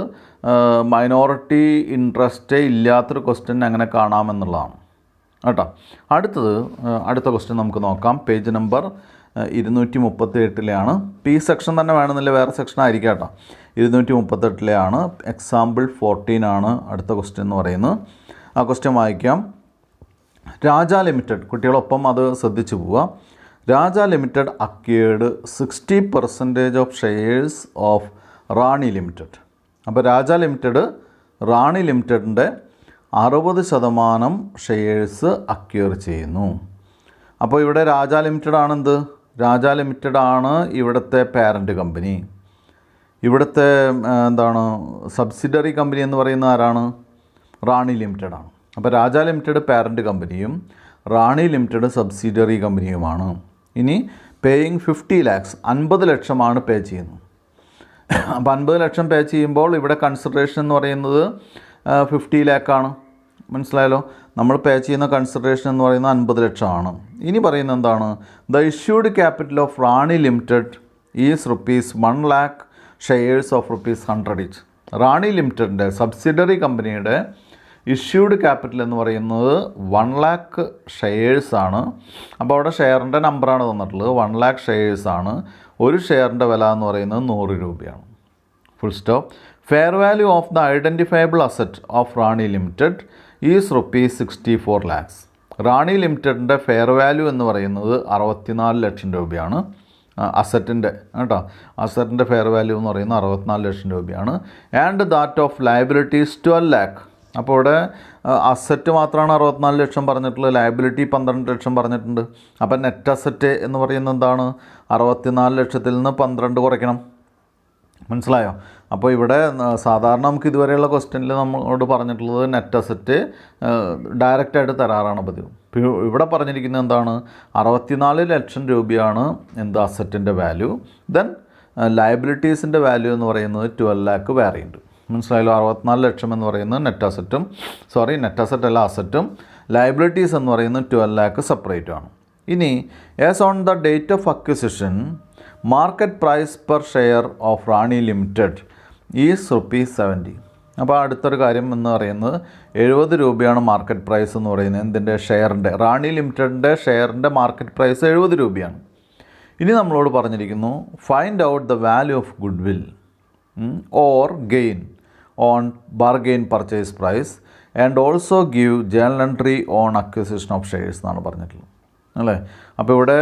മൈനോറിറ്റി ഇൻട്രസ്റ്റ് ഇല്ലാത്തൊരു ക്വസ്റ്റ്യൻ എങ്ങനെ കാണാമെന്നുള്ളതാണ് കേട്ടോ. അടുത്ത ക്വസ്റ്റ്യൻ നമുക്ക് നോക്കാം. പേജ് നമ്പർ 238 ഈ സെക്ഷൻ തന്നെ വേണമെന്നില്ല, വേറെ സെക്ഷൻ ആയിരിക്കാം കേട്ടോ. 238 എക്സാമ്പിൾ 14 ആണ് അടുത്ത ക്വസ്റ്റ്യൻ എന്ന് പറയുന്നത്. ആ ക്വസ്റ്റ്യൻ വായിക്കാം. രാജ ലിമിറ്റഡ്, കുട്ടികളൊപ്പം അത് ശ്രദ്ധിച്ചു പോവുക. Raja limited acquired 60% of shares of Rani limited. അപ്പോൾ രാജ ലിമിറ്റഡ് റാണി ലിമിറ്റഡിൻ്റെ 60% ഷെയർസ് അക്വയർ ചെയ്യുന്നു. അപ്പോൾ ഇവിടെ രാജ ലിമിറ്റഡ് ആണെന്ത്? രാജ ലിമിറ്റഡ് ആണ് ഇവിടുത്തെ പാരൻറ്റ് കമ്പനി. ഇവിടുത്തെ എന്താണ്? സബ്സിഡറി കമ്പനി എന്ന് പറയുന്നത് ആരാണ്? റാണി ലിമിറ്റഡ് ആണ്. അപ്പോൾ രാജ ലിമിറ്റഡ് പാരൻറ്റ് കമ്പനിയും റാണി ലിമിറ്റഡ് സബ്സിഡറി കമ്പനിയുമാണ്. ഇനി പേയിങ് 50 lakhs, 50 ലക്ഷമാണ് പേ ചെയ്യുന്നത്. അപ്പോൾ 50 ലക്ഷം പേ ചെയ്യുമ്പോൾ ഇവിടെ കൺസിഡറേഷൻ എന്ന് പറയുന്നത് 50 lakh ആണ്. മനസ്സിലായല്ലോ? നമ്മൾ പേ ചെയ്യുന്ന കൺസിഡറേഷൻ എന്ന് പറയുന്നത് 50 ലക്ഷമാണ്. ഇനി പറയുന്നത് എന്താണ്? The issued capital of Rani limited is ₹1 lakh, shares of ₹100 each. Rani ലിമിറ്റഡിൻ്റെ സബ്സിഡറി കമ്പനിയുടെ ഇഷ്യൂഡ് ക്യാപിറ്റൽ എന്ന് പറയുന്നത് 1 lakh ഷെയർസാണ്. അപ്പോൾ അവിടെ ഷെയറിൻ്റെ നമ്പറാണ് തന്നിട്ടുള്ളത്. 1 lakh ഷെയർസാണ്. ഒരു ഷെയറിൻ്റെ വില എന്ന് പറയുന്നത് 100 രൂപയാണ്. Full stop. Fair value of the identifiable asset of Rani limited is ₹64 lakhs. Rani ലിമിറ്റഡിൻ്റെ ഫെയർ വാല്യൂ എന്ന് പറയുന്നത് 64 ലക്ഷം രൂപയാണ്. അസറ്റിൻ്റെ കേട്ടോ, അസറ്റിൻ്റെ ഫെയർ വാല്യൂ എന്ന് പറയുന്നത് 64 ലക്ഷം രൂപയാണ്. And that of liabilities 12 lakh. അപ്പോൾ ഇവിടെ അസറ്റ് മാത്രമാണ് 64 ലക്ഷം പറഞ്ഞിട്ടുള്ളത്, ലയബിലിറ്റി 12 ലക്ഷം പറഞ്ഞിട്ടുണ്ട്. അപ്പം നെറ്റ് അസറ്റ് എന്ന് പറയുന്നത് എന്താണ്? 64 ലക്ഷത്തിൽ നിന്ന് 12 കുറയ്ക്കണം. മനസ്സിലായോ? അപ്പോൾ ഇവിടെ സാധാരണ നമുക്ക് ഇതുവരെയുള്ള ക്വസ്റ്റ്യനിൽ നമ്മളോട് പറഞ്ഞിട്ടുള്ളത് നെറ്റ് അസറ്റ് ഡയറക്റ്റായിട്ട് തരാറാണ് പതിവ്. ഇവിടെ പറഞ്ഞിരിക്കുന്നത് എന്താണ്? 64 ലക്ഷം രൂപയാണ് അസറ്റിൻ്റെ വാല്യൂ. ദെൻ ലയബിലിറ്റീസിൻ്റെ വാല്യൂ എന്ന് പറയുന്നത് 12 lakh വേറെ ഉണ്ട്. മനസ്സിലായല്ലോ? 64 ലക്ഷം എന്ന് പറയുന്നത് നെറ്റ് അസറ്റ് അല്ല അസറ്റും, ലയബിലിറ്റീസ് എന്ന് പറയുന്നത് 12 lakh സെപ്പറേറ്റും ആണ്. ഇനി as on the date of acquisition market price per share of Rani limited is ₹70. അപ്പോൾ അടുത്തൊരു കാര്യം എന്ന് പറയുന്നത് 70 രൂപയാണ് മാർക്കറ്റ് പ്രൈസ് എന്ന് പറയുന്നത്. എന്തിൻ്റെ? ഷെയറിൻ്റെ. റാണി ലിമിറ്റഡിൻ്റെ ഷെയറിൻ്റെ മാർക്കറ്റ് പ്രൈസ് 70 രൂപയാണ്. ഇനി നമ്മളോട് പറഞ്ഞിരിക്കുന്നു find out the value of goodwill or gain on bargain purchase price and also give journal entry on acquisition of shares എന്നാണ് പറഞ്ഞിട്ടുള്ളത്. അല്ലേ? അപ്പോൾ ഇവിടെ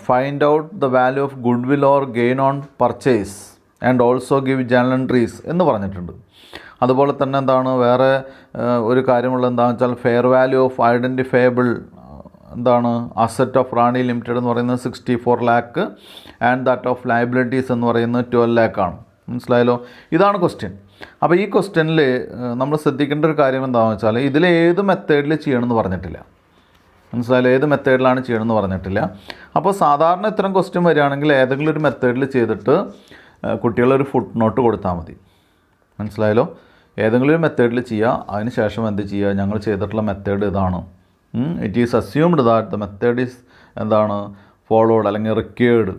find out the value of goodwill or gain on purchase and also give journal entries എന്ന് പറഞ്ഞിട്ടുണ്ട്. അതുപോലെ തന്നെ എന്താണ് വേറെ ഒരു കാര്യമുള്ളത് എന്താണെന്ന് വെച്ചാൽ ഫെയർ വാല്യൂ ഓഫ് ഐഡൻറ്റിഫയബിൾ എന്താണ് അസറ്റ് ഓഫ് റാണി ലിമിറ്റഡ് എന്ന് പറയുന്നത് 64 lakh and that of liabilities എന്ന് പറയുന്നത് 12 lakh ആണ്. മനസ്സിലായല്ലോ? ഇതാണ് ക്വസ്റ്റ്യൻ. അപ്പോൾ ഈ ക്വസ്റ്റ്യനിൽ നമ്മൾ ശ്രദ്ധിക്കേണ്ട ഒരു കാര്യം എന്താണെന്ന് വെച്ചാൽ ഇതിൽ ഏത് മെത്തേഡിൽ ചെയ്യണമെന്ന് പറഞ്ഞിട്ടില്ല. മനസ്സിലായാലും ഏത് മെത്തേഡിലാണ് ചെയ്യണമെന്ന് പറഞ്ഞിട്ടില്ല. അപ്പോൾ സാധാരണ ഇത്തരം ക്വസ്റ്റ്യൻ വരികയാണെങ്കിൽ ഏതെങ്കിലും ഒരു മെത്തേഡിൽ ചെയ്തിട്ട് കുട്ടികളൊരു ഫുട് നോട്ട് കൊടുത്താൽ മതി. മനസ്സിലായല്ലോ? ഏതെങ്കിലും ഒരു മെത്തേഡിൽ ചെയ്യുക, അതിന് ശേഷം എന്ത് ചെയ്യുക, ഞങ്ങൾ ചെയ്തിട്ടുള്ള മെത്തേഡ് ഇതാണ്. It is assumed that the method is എന്താണ് ഫോളോഡ് അല്ലെങ്കിൽ റിക്വേർഡ്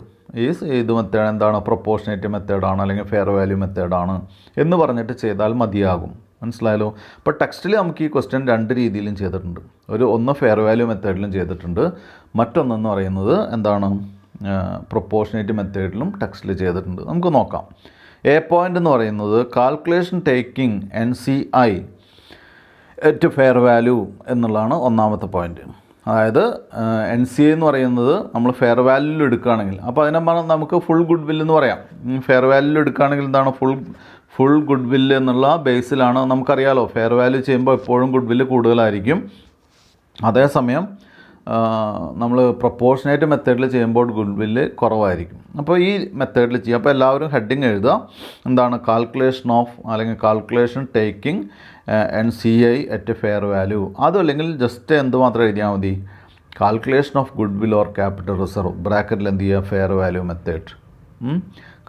ഈസ് ഇത് മെത്തേഡ് എന്താണ് പ്രൊപ്പോർഷനേറ്റ് മെത്തേഡാണ് അല്ലെങ്കിൽ ഫെയർ വാല്യൂ മെത്തേഡാണ് എന്ന് പറഞ്ഞിട്ട് ചെയ്താൽ മതിയാകും. മനസ്സിലായല്ലോ? ഇപ്പോൾ ടെക്സ്റ്റിൽ നമുക്ക് ഈ ക്വസ്റ്റ്യൻ 2 രീതിയിലും ചെയ്തിട്ടുണ്ട്. ഒന്ന് ഫെയർ വാല്യൂ മെത്തേഡിലും ചെയ്തിട്ടുണ്ട്, മറ്റൊന്നെന്ന് പറയുന്നത് എന്താണ് പ്രൊപ്പോർഷനേറ്റ് മെത്തേഡിലും ടെക്സ്റ്റിൽ ചെയ്തിട്ടുണ്ട്. നമുക്ക് നോക്കാം. എ പോയിൻ്റ് എന്ന് പറയുന്നത് calculation taking NCI at fair value എന്നുള്ളതാണ് ഒന്നാമത്തെ പോയിൻ്റ്. അതായത് NCI എന്ന് പറയുന്നത് നമ്മൾ ഫെയർ വാല്യൂവിൽ എടുക്കുകയാണെങ്കിൽ, അപ്പോൾ അതിനെ നമുക്ക് ഫുൾ ഗുഡ് വിൽ എന്ന് പറയാം. ഫെയർ വാല്യൂവിൽ എടുക്കുകയാണെങ്കിൽ എന്താണ് ഫുൾ ഗുഡ് വില്ല് എന്നുള്ള ബേസിലാണ്. നമുക്കറിയാലോ ഫെയർ വാല്യൂ ചെയ്യുമ്പോൾ എപ്പോഴും ഗുഡ് വില്ല് കൂടുതലായിരിക്കും. അതേസമയം നമ്മൾ പ്രൊപ്പോർഷനേറ്റ് മെത്തേഡിൽ ചെയ്യുമ്പോൾ ഗുഡ് വില്ല് കുറവായിരിക്കും. അപ്പോൾ ഈ മെത്തേഡിൽ ചെയ്യുക. അപ്പോൾ എല്ലാവരും ഹെഡിങ് എഴുതുക. എന്താണ് കാൽക്കുലേഷൻ ഓഫ് അല്ലെങ്കിൽ calculation taking NCI at fair value. അതല്ലെങ്കിൽ ജസ്റ്റ് എന്തുമാത്രം എഴുതിയാൽ മതി, calculation of goodwill or capital reserve ബ്രാക്കറ്റിൽ എന്ത് ചെയ്യുക fair value method.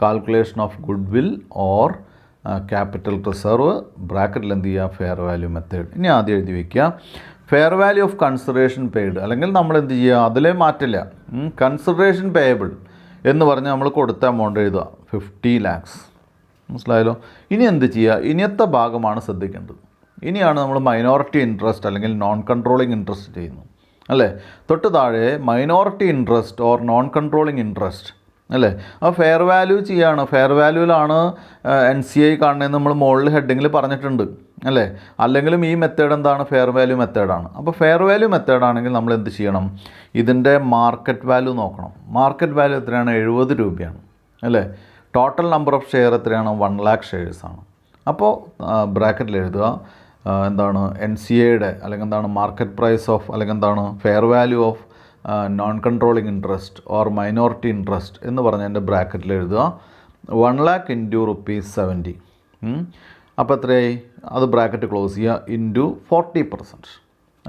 Calculation of goodwill or capital reserve ബ്രാക്കറ്റിൽ എന്ത് ചെയ്യുക ഫെയർ വാല്യൂ മെത്തേഡ്. ഇനി ആദ്യം എഴുതി വയ്ക്കുക fair value of consideration paid, അല്ലെങ്കിൽ നമ്മൾ എന്ത് ചെയ്യുക അതിലേ മാറ്റില്ല, കൺസിഡറേഷൻ പേയബിൾ എന്ന് പറഞ്ഞ് നമ്മൾ കൊടുത്ത എമൗണ്ട് എഴുതുക 50 lakhs. മനസ്സിലായല്ലോ? ഇനി എന്ത് ചെയ്യുക, ഇനിയത്തെ ഭാഗമാണ് ശ്രദ്ധിക്കേണ്ടത്. ഇനിയാണ് നമ്മൾ മൈനോറിറ്റി ഇൻട്രസ്റ്റ് അല്ലെങ്കിൽ നോൺ കൺട്രോളിങ് ഇൻട്രസ്റ്റ് ചെയ്യുന്നത്, അല്ലേ? തൊട്ട് താഴെ minority interest or non controlling interest, അല്ലേ? അപ്പോൾ ഫെയർ വാല്യൂ ചെയ്യാണ്. ഫെയർ വാല്യൂവിലാണ് NCI കാണുന്നതെന്ന് നമ്മൾ മുകളിൽ ഹെഡിങ്ങിൽ പറഞ്ഞിട്ടുണ്ട്, അല്ലേ? അല്ലെങ്കിലും ഈ മെത്തേഡ് എന്താണ് ഫെയർ വാല്യൂ മെത്തേഡാണ്. അപ്പോൾ ഫെയർ വാല്യൂ മെത്തേഡാണെങ്കിൽ നമ്മൾ എന്ത് ചെയ്യണം, ഇതിൻ്റെ മാർക്കറ്റ് വാല്യൂ നോക്കണം. മാർക്കറ്റ് വാല്യൂ എത്രയാണ്? 70 രൂപയാണ്, അല്ലേ? ടോട്ടൽ നമ്പർ ഓഫ് ഷെയർ എത്രയാണ്? 1 lakh ഷെയർസാണ്. അപ്പോൾ ബ്രാക്കറ്റിൽ എഴുതുക എന്താണ് NCIയുടെ അല്ലെങ്കിൽ എന്താണ് മാർക്കറ്റ് പ്രൈസ് ഓഫ് അല്ലെങ്കിൽ എന്താണ് fair value of non controlling interest or minority interest എന്ന് പറഞ്ഞതിൻ്റെ ബ്രാക്കറ്റിൽ എഴുതുക 1 lakh ഇൻറ്റു ₹70. അപ്പോൾ എത്രയായി? അത് ബ്രാക്കറ്റ് ക്ലോസ് ചെയ്യുക ഇൻറ്റു 40%,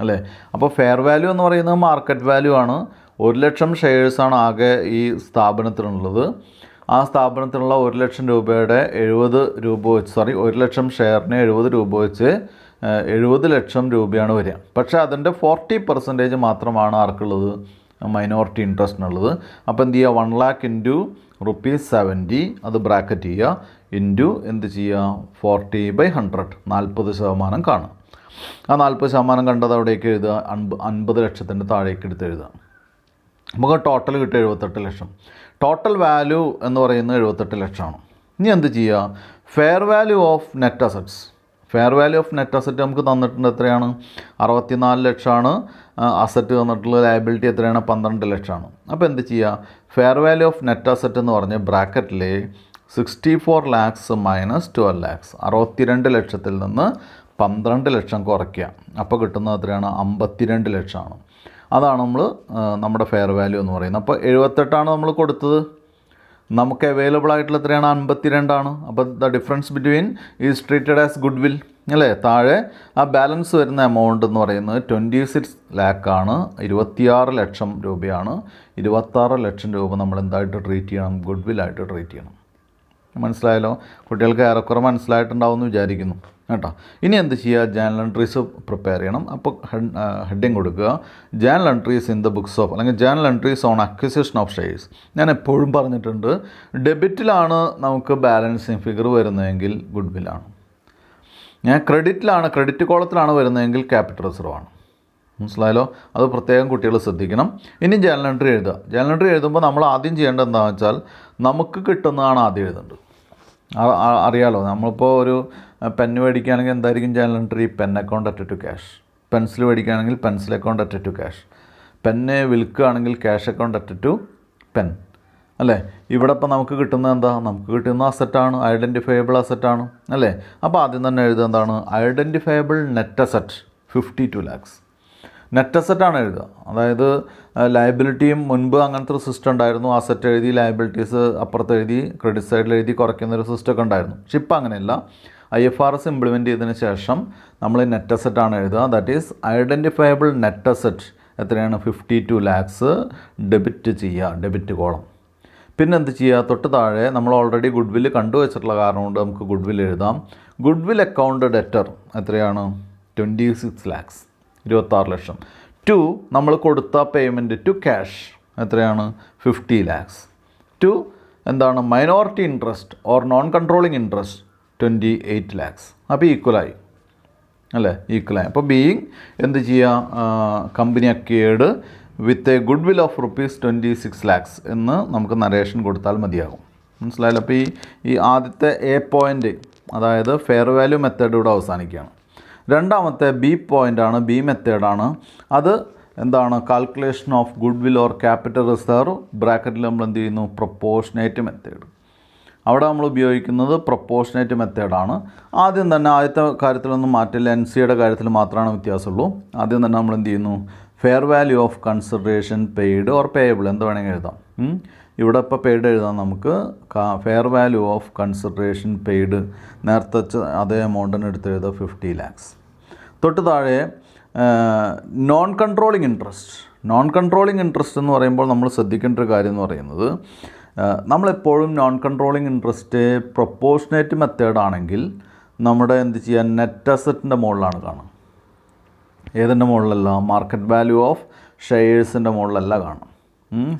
അല്ലേ? അപ്പോൾ ഫെയർ വാല്യൂ എന്ന് പറയുന്നത് മാർക്കറ്റ് വാല്യൂ ആണ്. 1 ലക്ഷം ഷെയർസാണ് ആകെ ഈ സ്ഥാപനത്തിനുള്ളത്. ആ സ്ഥാപനത്തിനുള്ള 1 ലക്ഷം രൂപയുടെ 70 രൂപ വെച്ച് 1 ലക്ഷം ഷെയറിന് 70 രൂപ വെച്ച് 70 ലക്ഷം രൂപയാണ് വരിക. പക്ഷേ അതിൻ്റെ 40% മാത്രമാണ് ആർക്കുള്ളത്? മൈനോറിറ്റി ഇൻട്രസ്റ്റിനുള്ളത്. അപ്പോൾ എന്ത് ചെയ്യുക 1 lakh ഇൻറ്റു ₹70 അത് ബ്രാക്കറ്റ് ചെയ്യുക ഇൻറ്റു എന്ത് ചെയ്യുക 40/100 40% കാണുക. ആ 40% കണ്ടത് അവിടേക്ക് എഴുതുക 50 ലക്ഷത്തിൻ്റെ താഴേക്ക് എടുത്ത് എഴുതുക. നമുക്ക് ടോട്ടൽ കിട്ടുക 78 ലക്ഷം. ടോട്ടൽ വാല്യൂ എന്ന് പറയുന്നത് 78 ലക്ഷമാണ്. ഇനി എന്ത് ചെയ്യുക fair value of net assets. Fair value of net asset നമുക്ക് തന്നിട്ടുണ്ട് എത്രയാണ്? 64 ലക്ഷമാണ് അസറ്റ് തന്നിട്ടുള്ള. ലയബിലിറ്റി എത്രയാണ്? 12 ലക്ഷമാണ്. അപ്പോൾ എന്ത് ചെയ്യുക fair value of net asset എന്ന് പറഞ്ഞ് ബ്രാക്കറ്റിൽ 64 lakhs മൈനസ് 12 lakhs 62 ലക്ഷത്തിൽ നിന്ന് 12 ലക്ഷം കുറയ്ക്കുക. അപ്പോൾ കിട്ടുന്നത് എത്രയാണ്? 52 ലക്ഷമാണ്. അതാണ് നമ്മുടെ ഫെയർ വാല്യൂ എന്ന് പറയുന്നത്. അപ്പോൾ 78 നമ്മൾ കൊടുത്തത്. നമുക്ക് അവൈലബിൾ ആയിട്ടുള്ള എത്രയാണ്? 52. അപ്പോൾ the difference between is treated as good will, അല്ലേ? താഴെ ആ ബാലൻസ് വരുന്ന എമൗണ്ട് എന്ന് പറയുന്നത് 26 lakh ആണ്. 26 ലക്ഷം രൂപയാണ്. 26 ലക്ഷം രൂപ നമ്മൾ എന്തായിട്ട് ട്രീറ്റ് ചെയ്യണം? ഗുഡ് വില്ലായിട്ട് ട്രീറ്റ് ചെയ്യണം. മനസ്സിലായല്ലോ? കുട്ടികൾക്ക് ഏറെക്കുറെ മനസ്സിലായിട്ടുണ്ടാവും എന്ന് വിചാരിക്കുന്നു കേട്ടോ. ഇനി എന്ത് ചെയ്യുക? ജേണൽ എൻട്രീസ് പ്രിപ്പയർ ചെയ്യണം. അപ്പോൾ ഹെഡിങ് കൊടുക്കുക journal entries in the books of അല്ലെങ്കിൽ journal entries on acquisition of shares. ഞാൻ എപ്പോഴും പറഞ്ഞിട്ടുണ്ട് ഡെബിറ്റിലാണ് നമുക്ക് ബാലൻസിങ് ഫിഗർ വരുന്നതെങ്കിൽ ഗുഡ് വില്ലാണ്. ഞാൻ ക്രെഡിറ്റ് കോളത്തിലാണ് വരുന്നതെങ്കിൽ ക്യാപിറ്റൽ റിസർവ് ആണ്. മനസ്സിലായല്ലോ? അത് പ്രത്യേകം കുട്ടികൾ ശ്രദ്ധിക്കണം. ഇനി ജേണൽ എൻട്രി എഴുതുക. ജേണൽ എൻട്രി എഴുതുമ്പോൾ നമ്മൾ ആദ്യം ചെയ്യേണ്ടത് എന്താണെന്ന് വെച്ചാൽ നമുക്ക് കിട്ടുന്നതാണ് ആദ്യം എഴുതേണ്ടത്. അറിയാലോ, നമ്മളിപ്പോൾ ഒരു പെന്ന് മേടിക്കുകയാണെങ്കിൽ എന്തായിരിക്കും journal entry? Pen account at to cash. Pencil മേടിക്കുകയാണെങ്കിൽ pencil account at to cash. പെന്നെ വിൽക്കുകയാണെങ്കിൽ cash account at to pen അല്ലേ. ഇവിടെ ഇപ്പോൾ നമുക്ക് കിട്ടുന്നത് എന്താ? നമുക്ക് കിട്ടുന്ന അസറ്റാണ്, ഐഡൻറ്റിഫയബിൾ അസറ്റാണ് അല്ലേ. അപ്പോൾ ആദ്യം തന്നെ എഴുതുക എന്താണ്? Identifiable net asset 52 lakhs. Net അസറ്റാണ് എഴുതുക. അതായത് ലയബിലിറ്റിയും മുൻപ് അങ്ങനത്തെ ഒരു സിസ്റ്റം ഉണ്ടായിരുന്നു. അസറ്റ് എഴുതി ലയബിലിറ്റീസ് അപ്പുറത്ത് എഴുതി ക്രെഡിറ്റ് സൈഡിൽ എഴുതി കുറയ്ക്കുന്നൊരു സിസ്റ്റമൊക്കെ ഉണ്ടായിരുന്നു. പക്ഷെ ഇപ്പം അങ്ങനെയല്ല. IFRS ഇംപ്ലിമെൻറ്റ് ചെയ്തതിന് ശേഷം നമ്മൾ നെറ്റ് അസറ്റാണ് എഴുതുക. That is identifiable net asset എത്രയാണ്? 52 lakhs ഡെബിറ്റ് ചെയ്യുക, ഡെബിറ്റ് കോളം. പിന്നെ എന്ത് ചെയ്യുക? തൊട്ട് താഴെ നമ്മൾ ഓൾറെഡി ഗുഡ് വില്ല് കണ്ടുവച്ചിട്ടുള്ള കാരണം കൊണ്ട് നമുക്ക് ഗുഡ് വില്ല് എഴുതാം. ഗുഡ് വിൽ അക്കൗണ്ട് ഡെറ്റർ എത്രയാണ്? 26 lakhs, 26 ലക്ഷം. ടു നമ്മൾ കൊടുത്ത പേയ്മെൻറ്റ് ടു ക്യാഷ് എത്രയാണ്? 50 lakhs. ടു എന്താണ്? Minority interest or non controlling interest 28 lakhs. അപ്പോൾ ഈക്വലായി അല്ലേ, ഈക്വലായി. അപ്പോൾ ബീയിങ് എന്ത് ചെയ്യുക? Company acquired with a good will of ₹26 lakhs എന്ന് നമുക്ക് നരേഷൻ കൊടുത്താൽ മതിയാകും. മനസ്സിലായല്ലോ. അപ്പോൾ ഈ ആദ്യത്തെ എ പോയിൻ്റ്, അതായത് ഫെയർ വാല്യൂ മെത്തേഡ് ഇവിടെ അവസാനിക്കുകയാണ്. രണ്ടാമത്തെ ബി പോയിൻ്റാണ്, ബി മെത്തേഡാണ്. അത് എന്താണ്? Calculation of goodwill or capital reserve ബ്രാക്കറ്റിൽ നമ്മൾ എന്ത് ചെയ്യുന്നു? Proportionate method. അവിടെ നമ്മൾ ഉപയോഗിക്കുന്നത് പ്രൊപ്പോർഷനേറ്റ് മെത്തേഡാണ്. ആദ്യം തന്നെ ആദ്യത്തെ കാര്യത്തിലൊന്നും മാറ്റില്ല, NCയുടെ കാര്യത്തിൽ മാത്രമാണ് വ്യത്യാസമുള്ളൂ. ആദ്യം തന്നെ നമ്മൾ എന്ത് ചെയ്യുന്നു? Fair value of consideration paid or payable എന്ത് വേണമെങ്കിൽ എഴുതാം. ഇവിടെ ഇപ്പോൾ പെയ്ഡ് എഴുതാം നമുക്ക്. Fair value of consideration paid നേരത്തെ അതേ എമൗണ്ടിന് എടുത്ത് എഴുതുക 50 lakhs. തൊട്ട് താഴെ non controlling interest. Non controlling interest എന്ന് പറയുമ്പോൾ നമ്മൾ ശ്രദ്ധിക്കേണ്ട ഒരു കാര്യം എന്ന് പറയുന്നത്, നമ്മളെപ്പോഴും നോൺ കൺട്രോളിങ് ഇൻട്രസ്റ്റ് പ്രൊപ്പോർഷനേറ്റ് മെത്തേഡാണെങ്കിൽ നമ്മുടെ എന്ത് ചെയ്യാൻ? നെറ്റ് അസറ്റിൻ്റെ മുകളിലാണ് കാണുക. ഏതിൻ്റെ മുകളിലല്ല? മാർക്കറ്റ് വാല്യൂ ഓഫ് ഷെയർസിൻ്റെ മുകളിലല്ല കാണും.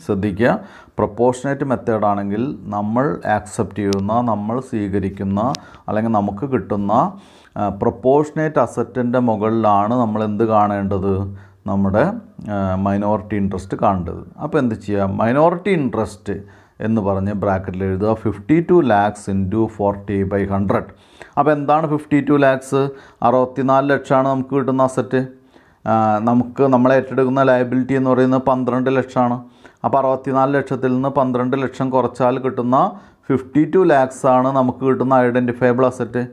ശ്രദ്ധിക്കുക. പ്രൊപ്പോർഷനേറ്റ് മെത്തേഡാണെങ്കിൽ നമ്മൾ ആക്സെപ്റ്റ് ചെയ്യുന്ന, നമ്മൾ സ്വീകരിക്കുന്ന, അല്ലെങ്കിൽ നമുക്ക് കിട്ടുന്ന പ്രൊപ്പോർഷനേറ്റ് അസറ്റിൻ്റെ മുകളിലാണ് നമ്മൾ എന്ത് കാണേണ്ടത്? നമ്മുടെ മൈനോറിറ്റി ഇൻട്രസ്റ്റ് കാണേണ്ടത്. അപ്പോൾ എന്ത് ചെയ്യുക? മൈനോറിറ്റി ഇൻട്രസ്റ്റ് എന്ന് പറഞ്ഞ് ബ്രാക്കറ്റിൽ എഴുതുക 52 lakhs ഇൻറ്റു 40/100. അപ്പോൾ എന്താണ് 52 lakhs? 64 ലക്ഷമാണ് നമുക്ക് കിട്ടുന്ന അസറ്റ്. നമുക്ക് നമ്മൾ ഏറ്റെടുക്കുന്ന ലയബിലിറ്റി എന്ന് പറയുന്നത് 12 ലക്ഷമാണ്. അപ്പോൾ 64 ലക്ഷത്തിൽ നിന്ന് 12 ലക്ഷം കുറച്ചാൽ കിട്ടുന്ന 52 lakhs ആണ് നമുക്ക് കിട്ടുന്ന ഐഡൻറ്റിഫയബിൾ അസറ്റ്.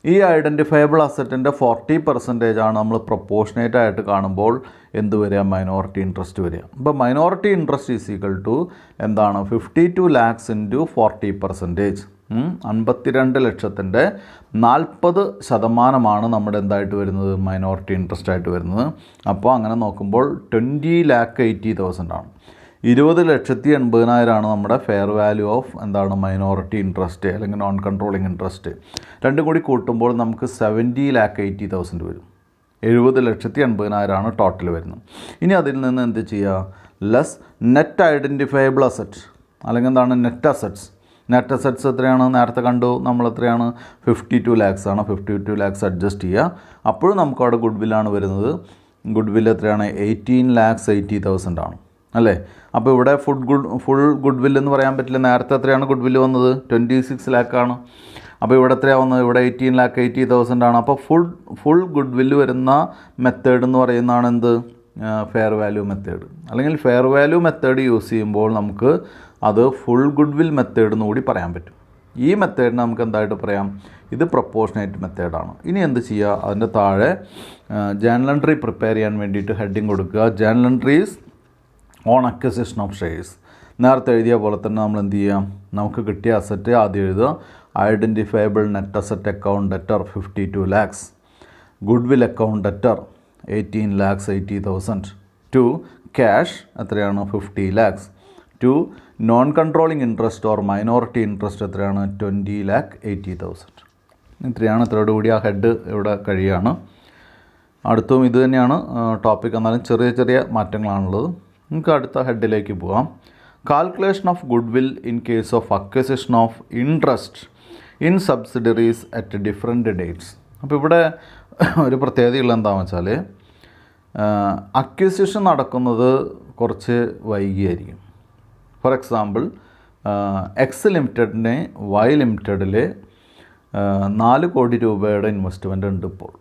ഈ ഐഡൻറ്റിഫയബിൾ അസറ്റിൻ്റെ 40% ആണ് നമ്മൾ പ്രൊപ്പോർഷനേറ്റ് ആയിട്ട് കാണുമ്പോൾ എന്ത് വരിക? മൈനോറിറ്റി ഇൻട്രസ്റ്റ് വരിക. അപ്പോൾ minority interest is equal to എന്താണ്? 52 lakhs ഇൻറ്റു 40%. 52 ലക്ഷത്തിൻ്റെ 40% നമ്മുടെ എന്തായിട്ട് വരുന്നത്? മൈനോറിറ്റി ഇൻട്രസ്റ്റ് ആയിട്ട് വരുന്നത്. അപ്പോൾ അങ്ങനെ നോക്കുമ്പോൾ 20,80,000 ആണ്. 20,80,000 നമ്മുടെ ഫെയർ വാല്യൂ ഓഫ് എന്താണ്? മൈനോറിറ്റി ഇൻട്രസ്റ്റ് അല്ലെങ്കിൽ നോൺ കൺട്രോളിങ് ഇൻട്രസ്റ്റ്. രണ്ടും കൂടി കൂട്ടുമ്പോൾ നമുക്ക് 70,80,000 വരും. 70,80,000 ടോട്ടൽ വരുന്നത്. ഇനി അതിൽ നിന്ന് എന്ത് ചെയ്യുക? ലെസ് നെറ്റ് ഐഡൻറ്റിഫയബിൾ അസറ്റ് അല്ലെങ്കിൽ എന്താണ്? Net assets. നെറ്റ് അസറ്റ്സ് എത്രയാണ്? നേരത്തെ കണ്ടു നമ്മൾ എത്രയാണ്? 52 lakhs ആണ്. 52 lakhs അഡ്ജസ്റ്റ് ചെയ്യുക. അപ്പോഴും നമുക്ക് അവിടെ ഗുഡ് വില്ലാണ് വരുന്നത്. ഗുഡ് വില്ല് എത്രയാണ്? 18,80,000 ആണ് അല്ലേ. അപ്പോൾ ഇവിടെ ഫുൾ ഗുഡ് വില്ല് എന്ന് പറയാൻ പറ്റില്ല. നേരത്തെ എത്രയാണ് ഗുഡ് വില്ല് വന്നത്? 26 lakh ആണ്. അപ്പോൾ ഇവിടെ എത്രയാണ് വന്നത്? ഇവിടെ 18,80,000 ആണ്. അപ്പോൾ ഫുൾ ഗുഡ് വില്ല് വരുന്ന മെത്തേഡ് എന്ന് പറയുന്നതാണ് എന്ത്? Fair value method. അല്ലെങ്കിൽ ഫെയർ വാല്യൂ മെത്തേഡ് യൂസ് ചെയ്യുമ്പോൾ നമുക്ക് അത് ഫുൾ ഗുഡ് വിൽ മെത്തേഡ് എന്ന് കൂടി പറയാൻ പറ്റും. ഈ മെത്തേഡിന് നമുക്ക് എന്തായിട്ട് പറയാം? ഇത് പ്രൊപ്പോർഷനേറ്റ് മെത്തേഡാണ്. ഇനി എന്ത് ചെയ്യുക? അതിൻ്റെ താഴെ ജേർണൽ എൻട്രി പ്രിപ്പയർ ചെയ്യാൻ വേണ്ടിയിട്ട് ഹെഡിങ് കൊടുക്കുക. Journal entries on acquisition of shares. നേരത്തെ എഴുതിയ പോലെ തന്നെ നമ്മൾ എന്ത് ചെയ്യാം? നമുക്ക് കിട്ടിയ അസറ്റ് ആദ്യം എഴുതുക. Identifiable net asset account debtor 52 lakhs. Goodwill account debtor 18,80,000. To cash എത്രയാണ്? 50 lakhs. To non controlling interest or minority interest എത്രയാണ്? 20,80,000. ഇത്രയാണ്. ഇത്രയോടുകൂടി ആ ഹെഡ് ഇവിടെ കഴിയുകയാണ്. അടുത്തും ഇത് തന്നെയാണ് ടോപ്പിക്, എന്നാലും ചെറിയ ചെറിയ മാറ്റങ്ങളാണുള്ളത്. നമുക്ക് അടുത്ത ഹെഡിലേക്ക് പോകാം. Calculation of good will in case of acquisition of interest in subsidiaries at different dates. അപ്പോൾ ഇവിടെ ഒരു പ്രത്യേകതയുള്ള എന്താണെന്ന് വെച്ചാൽ അക്വിസിഷൻ നടക്കുന്നത് കുറച്ച് വൈകിയായിരിക്കും. ഫോർ എക്സാമ്പിൾ എക്സ് ലിമിറ്റഡിനെ വൈ ലിമിറ്റഡിൽ 4 കോടി രൂപയുടെ ഇൻവെസ്റ്റ്മെൻ്റ് ഉണ്ട് ഇപ്പോൾ.